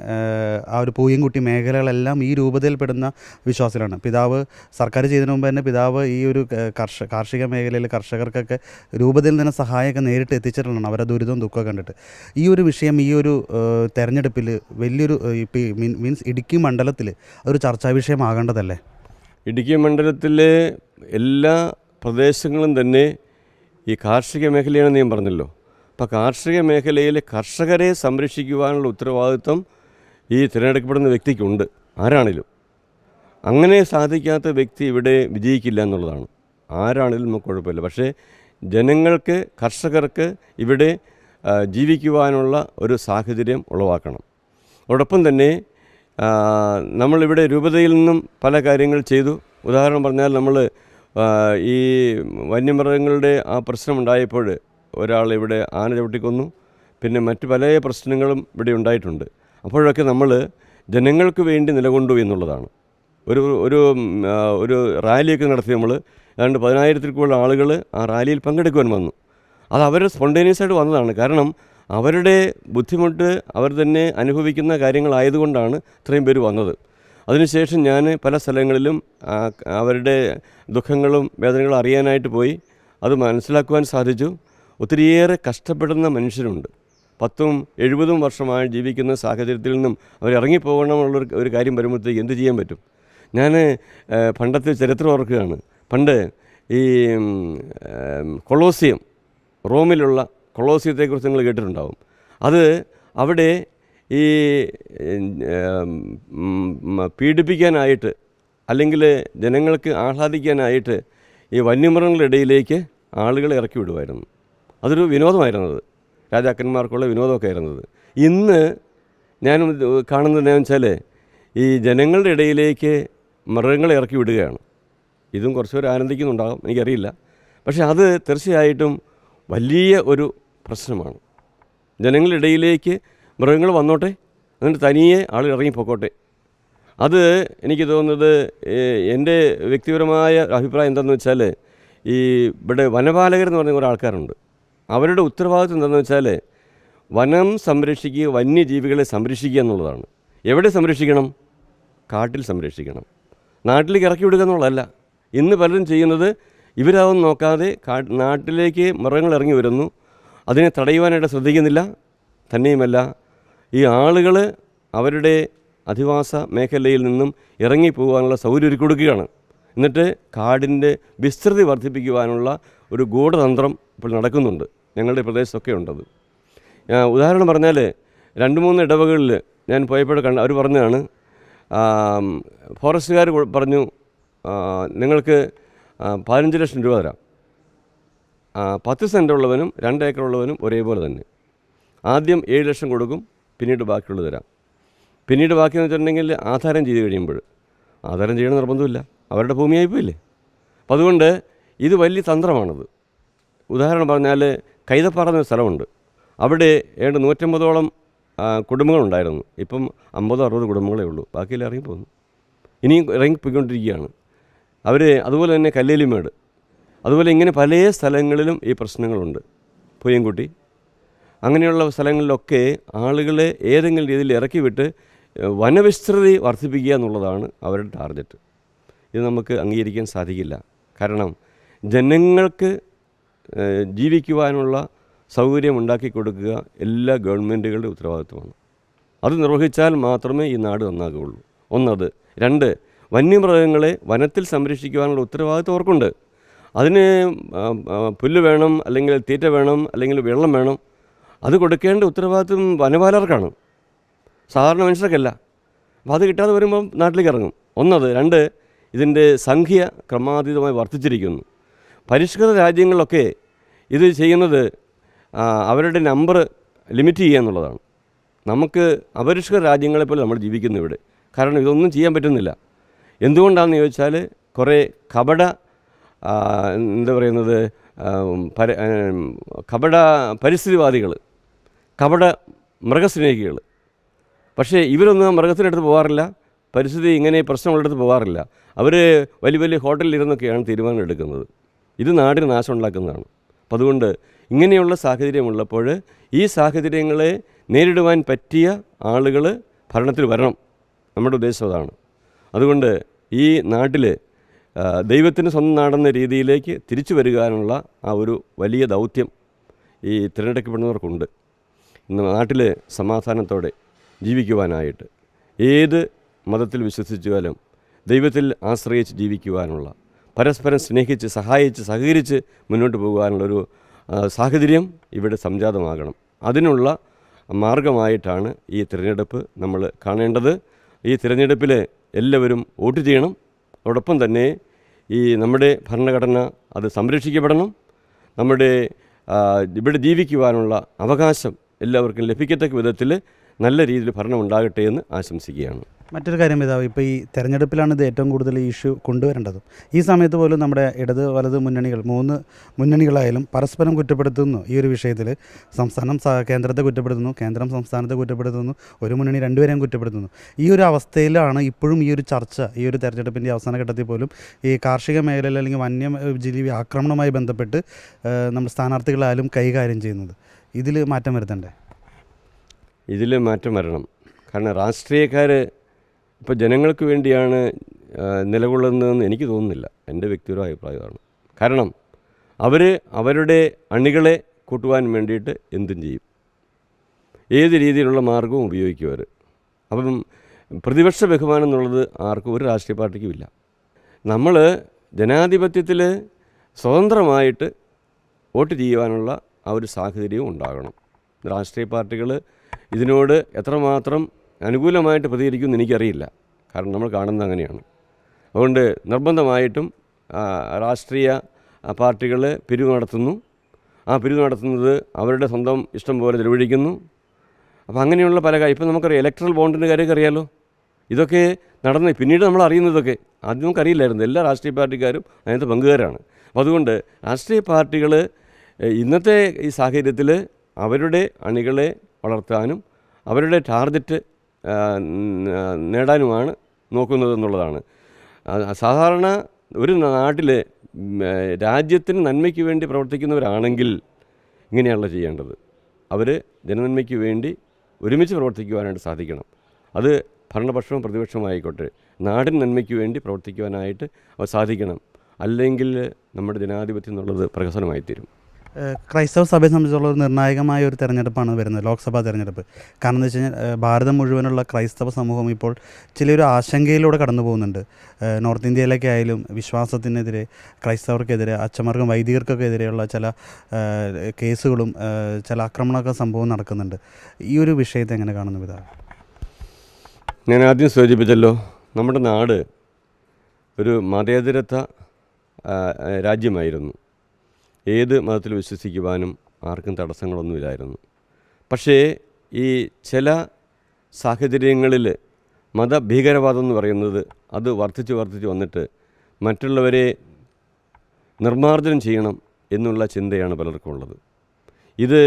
ആ ഒരു പൂയംകുട്ടി മേഖലകളെല്ലാം ഈ രൂപതയിൽപ്പെടുന്ന വിശ്വാസികളാണ്. പിതാവ് സർക്കാർ ചെയ്തതിന് മുമ്പ് തന്നെ പിതാവ് ഈ ഒരു കാർഷിക മേഖലയിൽ കർഷകർക്കൊക്കെ രൂപതയിൽ നിന്ന് സഹായമൊക്കെ നേരിട്ട് എത്തിച്ചിട്ടുള്ളതാണ്, അവരുടെ ദുരിതവും ദുഃഖമൊക്കെ കണ്ടിട്ട്. ഈ ഒരു വിഷയം ഈ ഒരു തെരഞ്ഞെടുപ്പിൽ വലിയൊരു മീൻസ് ഇടുക്കി മണ്ഡലത്തിൽ അതൊരു ചർച്ചാ വിഷയമാകേണ്ടതല്ലേ? ഇടുക്കി മണ്ഡലത്തിലെ എല്ലാ പ്രദേശങ്ങളും തന്നെ ഈ കാർഷിക മേഖലയാണെന്ന് ഞാൻ പറഞ്ഞല്ലോ. അപ്പോൾ കാർഷിക മേഖലയിൽ കർഷകരെ സംരക്ഷിക്കുവാനുള്ള ഉത്തരവാദിത്വം ഈ തിരഞ്ഞെടുക്കപ്പെടുന്ന വ്യക്തിക്കുണ്ട്, ആരാണെങ്കിലും. അങ്ങനെ സാധിക്കാത്ത വ്യക്തി ഇവിടെ വിജയിക്കില്ല എന്നുള്ളതാണ്. ആരാണെങ്കിലും നമുക്ക് കുഴപ്പമില്ല. പക്ഷേ ജനങ്ങൾക്ക്, കർഷകർക്ക് ഇവിടെ ജീവിക്കുവാനുള്ള ഒരു സാഹചര്യം ഉളവാക്കണം. അതോടൊപ്പം തന്നെ നമ്മളിവിടെ രൂപതയിൽ നിന്നും പല കാര്യങ്ങൾ ചെയ്തു. ഉദാഹരണം പറഞ്ഞാൽ നമ്മൾ ഈ വന്യമൃഗങ്ങളുടെ ആ പ്രശ്നമുണ്ടായപ്പോൾ ഒരാളിവിടെ ആന ചവിട്ടിക്കൊന്നു. പിന്നെ മറ്റ് പല പ്രശ്നങ്ങളും ഇവിടെ ഉണ്ടായിട്ടുണ്ട്. അപ്പോഴൊക്കെ നമ്മൾ ജനങ്ങൾക്ക് വേണ്ടി നിലകൊണ്ടു എന്നുള്ളതാണ്. ഒരു റാലിയൊക്കെ നടത്തി നമ്മൾ ഏതാണ്ട് 10,000-ൽ കൂടുതൽ ആളുകൾ ആ റാലിയിൽ പങ്കെടുക്കുവാൻ വന്നു. അത് അവർ സ്പോണ്ടേനിയസായിട്ട് വന്നതാണ്. കാരണം അവരുടെ ബുദ്ധിമുട്ട് അവർ തന്നെ അനുഭവിക്കുന്ന കാര്യങ്ങളായതുകൊണ്ടാണ് ഇത്രയും പേര് വന്നത്. അതിനുശേഷം ഞാൻ പല സ്ഥലങ്ങളിലും അവരുടെ ദുഃഖങ്ങളും വേദനകളും അറിയാനായിട്ട് പോയി. അത് മനസ്സിലാക്കുവാൻ സാധിച്ചു. ഒത്തിരിയേറെ കഷ്ടപ്പെടുന്ന മനുഷ്യരുണ്ട്. 10-70 വർഷമായി ജീവിക്കുന്ന സാഹചര്യത്തിൽ നിന്നും അവർ ഇറങ്ങിപ്പോകണമെന്നുള്ള ഒരു കാര്യം വരുമ്പോഴത്തേക്ക് എന്ത് ചെയ്യാൻ പറ്റും? ഞാൻ പണ്ടത്തെ ചരിത്രം ഓർക്കുകയാണ്. പണ്ട് ഈ കൊളോസിയം, റോമിലുള്ള കൊളോസിയത്തെക്കുറിച്ച് നിങ്ങൾ കേട്ടിട്ടുണ്ടാവും. അത് അവിടെ ഈ പീഡിപ്പിക്കാനായിട്ട് അല്ലെങ്കിൽ ജനങ്ങൾക്ക് ആഹ്ലാദിക്കാനായിട്ട് ഈ വന്യമൃഗങ്ങളുടെ ഇടയിലേക്ക് ആളുകളെ ഇറക്കി വിടുമായിരുന്നു. അതൊരു വിനോദമായിരുന്നത്, രാജാക്കന്മാർക്കുള്ള വിനോദമൊക്കെ ആയിരുന്നത്. ഇന്ന് ഞാൻ കാണുന്നത് എന്താണെന്ന് വെച്ചാൽ ഈ ജനങ്ങളുടെ ഇടയിലേക്ക് മൃഗങ്ങളെ ഇറക്കി വിടുകയാണ്. ഇതും കുറച്ചുപേർ ആനന്ദിക്കുന്നുണ്ടാകും, എനിക്കറിയില്ല. പക്ഷേ അത് തീർച്ചയായിട്ടും വലിയ ഒരു പ്രശ്നമാണ്. ജനങ്ങളുടെ ഇടയിലേക്ക് മൃഗങ്ങൾ വന്നോട്ടെ, എന്നിട്ട് തനിയെ ആൾ ഇറങ്ങിപ്പോക്കോട്ടെ. അത് എനിക്ക് തോന്നുന്നത് എൻ്റെ വ്യക്തിപരമായ അഭിപ്രായം എന്താണെന്ന് വെച്ചാൽ, ഈ ഇവിടെ വനപാലകരെന്ന് പറഞ്ഞ കുറേ ആൾക്കാരുണ്ട്. അവരുടെ ഉത്തരവാദിത്വം എന്താണെന്ന് വെച്ചാൽ വനം സംരക്ഷിക്കുക, വന്യജീവികളെ സംരക്ഷിക്കുക എന്നുള്ളതാണ്. എവിടെ സംരക്ഷിക്കണം? കാട്ടിൽ സംരക്ഷിക്കണം. നാട്ടിലേക്ക് ഇറക്കി വിടുക എന്നുള്ളതല്ല. ഇന്ന് പലരും ചെയ്യുന്നത് ഇവരാതൊന്നും നോക്കാതെ നാട്ടിലേക്ക് മൃഗങ്ങൾ ഇറങ്ങി വരുന്നു, അതിനെ തടയുവാനായിട്ട് ശ്രദ്ധിക്കുന്നില്ല. തന്നെയുമല്ല, ഈ ആളുകൾ അവരുടെ അധിവാസ മേഖലയിൽ നിന്നും ഇറങ്ങിപ്പോകാനുള്ള സൗകര്യം ഒരുക്കി കൊടുക്കുകയാണ്. എന്നിട്ട് കാടിൻ്റെ വിസ്തൃതി വർദ്ധിപ്പിക്കുവാനുള്ള ഒരു ഗൂഢതന്ത്രം ഇപ്പോൾ നടക്കുന്നുണ്ട്. ഞങ്ങളുടെ പ്രദേശത്തൊക്കെ ഉണ്ടത്. ഉദാഹരണം പറഞ്ഞാൽ 2-3 ഇടവകളിൽ ഞാൻ പോയപ്പോൾ അവർ പറഞ്ഞതാണ്, ഫോറസ്റ്റുകാർ പറഞ്ഞു നിങ്ങൾക്ക് 15 ലക്ഷം രൂപ തരാം. 10 സെൻറ്റ് ഉള്ളവനും 2 ഏക്കർ ഉള്ളവനും ഒരേപോലെ തന്നെ. ആദ്യം 7 ലക്ഷം കൊടുക്കും, പിന്നീട് ബാക്കിയുള്ളത് തരാം. പിന്നീട് ബാക്കിയെന്ന് വെച്ചിട്ടുണ്ടെങ്കിൽ ആധാരം ചെയ്ത് കഴിയുമ്പോൾ, ആധാരം ചെയ്യണം നിർബന്ധമില്ല, അവരുടെ ഭൂമിയായി പോയില്ലേ. അപ്പം അതുകൊണ്ട് ഇത് വലിയ തന്ത്രമാണത്. ഉദാഹരണം പറഞ്ഞാൽ കൈതപ്പാറ എന്നൊരു സ്ഥലമുണ്ട്. അവിടെ 150ഓളം കുടുംബങ്ങളുണ്ടായിരുന്നു. ഇപ്പം 50-60 കുടുംബങ്ങളേ ഉള്ളൂ, ബാക്കിയെല്ലാം ഇറങ്ങിപ്പോകുന്നു. ഇനിയും ഇറങ്ങിപ്പോയിക്കൊണ്ടിരിക്കുകയാണ് അവർ. അതുപോലെ തന്നെ കല്ലേലിമേട്, അതുപോലെ ഇങ്ങനെ പല സ്ഥലങ്ങളിലും ഈ പ്രശ്നങ്ങളുണ്ട്. പൂയംകുട്ടി, അങ്ങനെയുള്ള സ്ഥലങ്ങളിലൊക്കെ ആളുകളെ ഏതെങ്കിലും രീതിയിൽ ഇറക്കി വിട്ട് വനവിസ്തൃതി വർദ്ധിപ്പിക്കുക എന്നുള്ളതാണ് അവരുടെ ടാർഗറ്റ്. ഇത് നമുക്ക് അംഗീകരിക്കാൻ സാധിക്കില്ല. കാരണം ജനങ്ങൾക്ക് ജീവിക്കുവാനുള്ള സൗകര്യം ഉണ്ടാക്കി കൊടുക്കുക എല്ലാ ഗവൺമെൻറ്റുകളുടെ ഉത്തരവാദിത്വമാണ്. അത് നിർവഹിച്ചാൽ മാത്രമേ ഈ നാട് നന്നാകുകയുള്ളൂ. ഒന്നത്. 2, വന്യമൃഗങ്ങളെ വനത്തിൽ സംരക്ഷിക്കുവാനുള്ള ഉത്തരവാദിത്വം അവർക്കുണ്ട്. അതിന് പുല്ല് വേണം, അല്ലെങ്കിൽ തീറ്റ വേണം, അല്ലെങ്കിൽ വെള്ളം വേണം. അത് കൊടുക്കേണ്ട ഉത്തരവാദിത്വം വനപാലകർക്കാണ്, സാധാരണ മനുഷ്യർക്കല്ല. അപ്പോൾ അത് കിട്ടാതെ വരുമ്പം നാട്ടിലേക്ക് ഇറങ്ങും. ഒന്നത്. 2, ഇതിൻ്റെ സംഖ്യ ക്രമാതീതമായി വർദ്ധിച്ചിരിക്കുന്നു. പരിഷ്കൃത രാജ്യങ്ങളിലൊക്കെ ഇത് ചെയ്യുന്നത് അവരുടെ നമ്പർ ലിമിറ്റ് ചെയ്യുക എന്നുള്ളതാണ്. നമുക്ക് അപരിഷ്കൃത രാജ്യങ്ങളെപ്പോലെ നമ്മൾ ജീവിക്കുന്നു ഇവിടെ. കാരണം ഇതൊന്നും ചെയ്യാൻ പറ്റുന്നില്ല. എന്തുകൊണ്ടാണെന്ന് ചോദിച്ചാൽ കുറേ കപട കപട പരിസ്ഥിതിവാദികൾ, കപട മൃഗസ്നേഹികൾ. പക്ഷേ ഇവരൊന്നും മൃഗത്തിനടുത്ത് പോകാറില്ല, പരിസ്ഥിതി ഇങ്ങനെ പ്രശ്നമുള്ളടുത്ത് പോകാറില്ല. അവർ വലിയ വലിയ ഹോട്ടലിൽ ഇരുന്നൊക്കെയാണ് തീരുമാനം എടുക്കുന്നത്. ഇത് നാടിന് നാശം ഉണ്ടാക്കുന്നതാണ്. അപ്പം അതുകൊണ്ട് ഇങ്ങനെയുള്ള സാഹചര്യമുള്ളപ്പോൾ ഈ സാഹചര്യങ്ങളെ നേരിടുവാൻ പറ്റിയ ആളുകൾ ഭരണത്തിൽ വരണം. നമ്മുടെ ഉദ്ദേശം അതാണ്. അതുകൊണ്ട് ഈ നാട്ടിൽ ദൈവത്തിന് സ്വന്തം നാടെന്ന രീതിയിലേക്ക് തിരിച്ചു വരുവാനുള്ള ആ ഒരു വലിയ ദൗത്യം ഈ തിരഞ്ഞെടുക്കപ്പെടുന്നവർക്കുണ്ട്. ഇന്ന് നാട്ടിൽ സമാധാനത്തോടെ ജീവിക്കുവാനായിട്ട്, ഏത് മതത്തിൽ വിശ്വസിച്ചാലും ദൈവത്തിൽ ആശ്രയിച്ച് ജീവിക്കുവാനുള്ള, പരസ്പരം സ്നേഹിച്ച് സഹായിച്ച് സഹകരിച്ച് മുന്നോട്ട് പോകുവാനുള്ളൊരു സാഹചര്യം ഇവിടെ സംജാതമാകണം. അതിനുള്ള മാർഗമായിട്ടാണ് ഈ തിരഞ്ഞെടുപ്പ് നമ്മൾ കാണേണ്ടത്. ഈ തിരഞ്ഞെടുപ്പിൽ എല്ലാവരും വോട്ട് ചെയ്യണം. അതോടൊപ്പം തന്നെ ഈ നമ്മുടെ ഭരണഘടന അത് സംരക്ഷിക്കപ്പെടണം. നമ്മുടെ ഇവിടെ ജീവിക്കുവാനുള്ള അവകാശം എല്ലാവർക്കും ലഭിക്കത്തക്ക വിധത്തിൽ നല്ല രീതിയിൽ ഭരണം ഉണ്ടാകട്ടെ എന്ന് ആശംസിക്കുകയാണ്. മറ്റൊരു കാര്യം പിതാവ്, ഇപ്പോൾ ഈ തെരഞ്ഞെടുപ്പിലാണ് ഇത് ഏറ്റവും കൂടുതൽ ഇഷ്യൂ കൊണ്ടുവരേണ്ടതും. ഈ സമയത്ത് പോലും നമ്മുടെ ഇടത് വലത് മുന്നണികൾ 3 മുന്നണികളായാലും പരസ്പരം കുറ്റപ്പെടുത്തുന്നു. ഈ ഒരു വിഷയത്തിൽ സംസ്ഥാനം കേന്ദ്രത്തെ കുറ്റപ്പെടുത്തുന്നു, കേന്ദ്രം സംസ്ഥാനത്തെ കുറ്റപ്പെടുത്തുന്നു, ഒരു മുന്നണി 2 പേരെയും കുറ്റപ്പെടുത്തുന്നു. ഈ ഒരു അവസ്ഥയിലാണ് ഇപ്പോഴും ഈ ഒരു ചർച്ച, ഈ ഒരു തെരഞ്ഞെടുപ്പിൻ്റെ അവസാന ഘട്ടത്തിൽ പോലും ഈ കാർഷിക മേഖലയിൽ അല്ലെങ്കിൽ വന്യജീവി ആക്രമണവുമായി ബന്ധപ്പെട്ട് നമ്മുടെ സ്ഥാനാർത്ഥികളായാലും കൈകാര്യം ചെയ്യുന്നത്. ഇതിൽ മാറ്റം വരുത്തണ്ടേ? ഇതിൽ മാറ്റം വരണം. കാരണം രാഷ്ട്രീയക്കാർ ഇപ്പോൾ ജനങ്ങൾക്ക് വേണ്ടിയാണ് നിലകൊള്ളുന്നതെന്ന് എനിക്ക് തോന്നുന്നില്ല. എൻ്റെ വ്യക്തിപരമായ അഭിപ്രായമാണ്. കാരണം അവർ അവരുടെ അണികളെ കൂട്ടുവാൻ വേണ്ടിയിട്ട് എന്തും ചെയ്യും, ഏത് രീതിയിലുള്ള മാർഗവും ഉപയോഗിക്കും അവർ. അപ്പം പ്രതിപക്ഷ ബഹുമാനം എന്നുള്ളത് ആർക്കും ഒരു രാഷ്ട്രീയ പാർട്ടിക്കും ഇല്ല. നമ്മൾ ജനാധിപത്യത്തിൽ സ്വതന്ത്രമായിട്ട് വോട്ട് ചെയ്യുവാനുള്ള ആ ഒരു സാഹചര്യവും ഉണ്ടാകണം. രാഷ്ട്രീയ പാർട്ടികൾ ഇതിനോട് എത്രമാത്രം അനുകൂലമായിട്ട് പ്രതികരിക്കുമെന്ന് എനിക്കറിയില്ല. കാരണം നമ്മൾ കാണുന്നത് അങ്ങനെയാണ്. അതുകൊണ്ട് നിർബന്ധമായിട്ടും രാഷ്ട്രീയ പാർട്ടികൾ പിരിവ് നടത്തുന്നു. ആ പിരിവ് നടത്തുന്നത് അവരുടെ സ്വന്തം ഇഷ്ടം പോലെ ചെലവഴിക്കുന്നു. അപ്പോൾ അങ്ങനെയുള്ള പല കാര്യം, ഇപ്പം നമുക്കറിയാം ഇലക്ട്രൽ ബോണ്ടിൻ്റെ കാര്യമൊക്കെ അറിയാമല്ലോ. ഇതൊക്കെ നടന്ന് പിന്നീട് നമ്മൾ അറിയുന്നതൊക്കെ ആദ്യം നമുക്കറിയില്ലായിരുന്നു. എല്ലാ രാഷ്ട്രീയ പാർട്ടിക്കാരും അതിനകത്ത് പങ്കുകാരാണ്. അപ്പോൾ അതുകൊണ്ട് രാഷ്ട്രീയ പാർട്ടികൾ ഇന്നത്തെ ഈ സാഹചര്യത്തിൽ അവരുടെ അണികളെ വളർത്താനും അവരുടെ ടാർഗറ്റ് നേടാനുമാണ് നോക്കുന്നതെന്നുള്ളതാണ്. സാധാരണ ഒരു നാട്ടിൽ രാജ്യത്തിന് നന്മയ്ക്ക് വേണ്ടി പ്രവർത്തിക്കുന്നവരാണെങ്കിൽ ഇങ്ങനെയാണല്ലോ ചെയ്യേണ്ടത്. അവർ ജനനന്മയ്ക്ക് വേണ്ടി ഒരുമിച്ച് പ്രവർത്തിക്കുവാനായിട്ട് സാധിക്കണം. അത് ഭരണപക്ഷവും പ്രതിപക്ഷവും ആയിക്കോട്ടെ, നാടിൻ നന്മയ്ക്ക് വേണ്ടി പ്രവർത്തിക്കുവാനായിട്ട് അവർ സാധിക്കണം. അല്ലെങ്കിൽ നമ്മുടെ ജനാധിപത്യം എന്നുള്ളത് പ്രഹസനമായിത്തീരും. ക്രൈസ്തവ സഭയെ സംബന്ധിച്ചുള്ള ഒരു നിർണായകമായ ഒരു തെരഞ്ഞെടുപ്പാണ് വരുന്നത്, ലോക്സഭാ തെരഞ്ഞെടുപ്പ്. കാരണം എന്ന് വെച്ച് കഴിഞ്ഞാൽ ഭാരതം മുഴുവനുള്ള ക്രൈസ്തവ സമൂഹം ഇപ്പോൾ ചിലൊരു ആശങ്കയിലൂടെ കടന്നു പോകുന്നുണ്ട്. നോർത്ത് ഇന്ത്യയിലൊക്കെ ആയാലും വിശ്വാസത്തിനെതിരെ, ക്രൈസ്തവർക്കെതിരെ, അച്ഛന്മാർക്കും വൈദികർക്കൊക്കെ എതിരെയുള്ള ചില കേസുകളും ചില ആക്രമണമൊക്കെ സംഭവം നടക്കുന്നുണ്ട്. ഈ ഒരു വിഷയത്തെ എങ്ങനെ കാണുന്നു പിതാവ്? ഞാൻ ആദ്യം സൂചിപ്പിച്ചല്ലോ, നമ്മുടെ നാട് ഒരു മതേതരത്വ രാജ്യമായിരുന്നു. ഏത് മതത്തിൽ വിശ്വസിക്കുവാനും ആർക്കും തടസ്സങ്ങളൊന്നുമില്ലായിരുന്നു. പക്ഷേ ഈ ചില സാഹചര്യങ്ങളിൽ മതഭീകരവാദം എന്ന് പറയുന്നത് അത് വർദ്ധിച്ച് വന്നിട്ട് മറ്റുള്ളവരെ നിർമ്മാർജ്ജനം ചെയ്യണം എന്നുള്ള ചിന്തയാണ് പലർക്കും ഉള്ളത്. ഇത്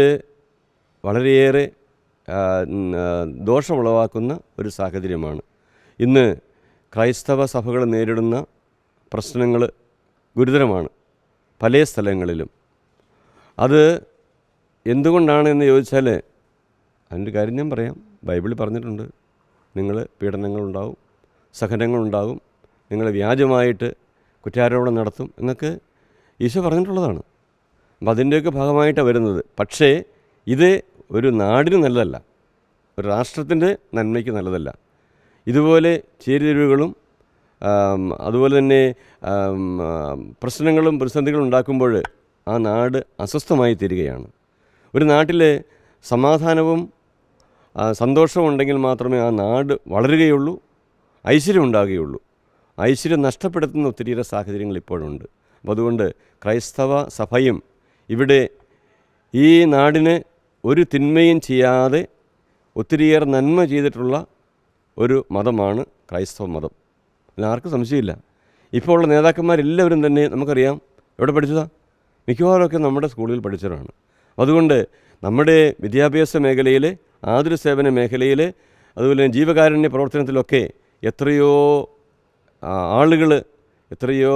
വളരെയേറെ ദോഷമുളവാക്കുന്ന ഒരു സാഹചര്യമാണ്. ഇന്ന് ക്രൈസ്തവ സഭകൾ നേരിടുന്ന പ്രശ്നങ്ങൾ ഗുരുതരമാണ് പല സ്ഥലങ്ങളിലും. അത് എന്തുകൊണ്ടാണെന്ന് ചോദിച്ചാൽ അതിൻ്റെ കാര്യം ഞാൻ പറയാം. ബൈബിളിൽ പറഞ്ഞിട്ടുണ്ട്, നിങ്ങൾ പീഡനങ്ങളുണ്ടാവും, സഹനങ്ങളുണ്ടാകും, നിങ്ങൾ വ്യാജമായിട്ട് കുറ്റാരോപണം നടത്തും എന്നൊക്കെ ഈശോ പറഞ്ഞിട്ടുള്ളതാണ്. അപ്പം അതിൻ്റെയൊക്കെ ഭാഗമായിട്ടാണ് വരുന്നത്. പക്ഷേ ഇത് ഒരു നാടിന് നല്ലതല്ല, ഒരു രാഷ്ട്രത്തിൻ്റെ നന്മയ്ക്ക് നല്ലതല്ല. ഇതുപോലെ ചേരിതിരിവുകളും അതുപോലെ തന്നെ പ്രശ്നങ്ങളും പ്രതിസന്ധികളും ഉണ്ടാക്കുമ്പോൾ ആ നാട് അസ്വസ്ഥമായി തീരുകയാണ്. ഒരു നാട്ടിൽ സമാധാനവും സന്തോഷവും ഉണ്ടെങ്കിൽ മാത്രമേ ആ നാട് വളരുകയുള്ളൂ, ഐശ്വര്യം ഉണ്ടാകുകയുള്ളൂ. ഐശ്വര്യം നഷ്ടപ്പെടുത്തുന്ന ഒത്തിരിയേറെ സാഹചര്യങ്ങൾ ഇപ്പോഴുണ്ട്. അപ്പോൾ അതുകൊണ്ട് ക്രൈസ്തവ സഭയും ഇവിടെ ഈ നാടിന് ഒരു തിന്മയും ചെയ്യാതെ ഒത്തിരിയേറെ നന്മ ചെയ്തിട്ടുള്ള ഒരു മതമാണ് ക്രൈസ്തവ മതം. ആർക്കും സംശയമില്ല. ഇപ്പോൾ ഉള്ള നേതാക്കന്മാരെല്ലാവരും തന്നെ നമുക്കറിയാം എവിടെ പഠിച്ചതാണ്, മിക്കവാറുമൊക്കെ നമ്മുടെ സ്കൂളിൽ പഠിച്ചവരാണ്. അതുകൊണ്ട് നമ്മുടെ വിദ്യാഭ്യാസ മേഖലയിൽ, ആതുര സേവന മേഖലയിൽ, അതുപോലെ ജീവകാരുണ്യ പ്രവർത്തനത്തിലൊക്കെ എത്രയോ ആളുകൾ, എത്രയോ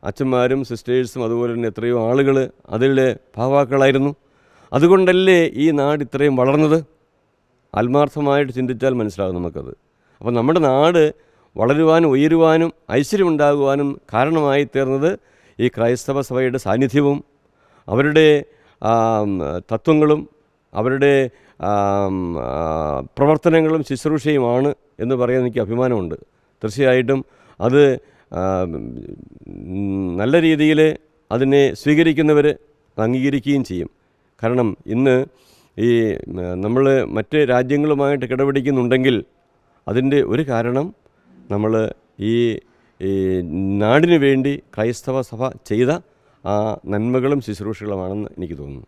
അച്ഛന്മാരും സിസ്റ്റേഴ്സും അതുപോലെ തന്നെ എത്രയോ ആളുകൾ അതിലെ ഭാവാക്കളായിരുന്നു. അതുകൊണ്ടല്ലേ ഈ നാട് ഇത്രയും വളർന്നത്. ആത്മാർത്ഥമായിട്ട് ചിന്തിച്ചാൽ മനസ്സിലാകും നമുക്കത്. അപ്പോൾ നമ്മുടെ നാട് വളരുവാനും ഉയരുവാനും ഐശ്വര്യമുണ്ടാകുവാനും കാരണമായി തീർന്നത് ഈ ക്രൈസ്തവ സഭയുടെ സാന്നിധ്യവും അവരുടെ തത്വങ്ങളും അവരുടെ പ്രവർത്തനങ്ങളും ശുശ്രൂഷയുമാണ് എന്ന് പറയാൻ എനിക്ക് അഭിമാനമുണ്ട്. തീർച്ചയായിട്ടും അത് നല്ല രീതിയിൽ അതിനെ സ്വീകരിക്കുന്നവർ അംഗീകരിക്കുകയും ചെയ്യും. കാരണം ഇന്ന് ഈ നമ്മൾ മറ്റ് രാജ്യങ്ങളുമായിട്ട് കിടപിടിക്കുന്നുണ്ടെങ്കിൽ അതിൻ്റെ ഒരു കാരണം നമ്മൾ ഈ നാടിനു വേണ്ടി ക്രൈസ്തവ സഭ ചെയ്ത ആ നന്മകളും ശുശ്രൂഷകളുമാണെന്ന് എനിക്ക് തോന്നുന്നു.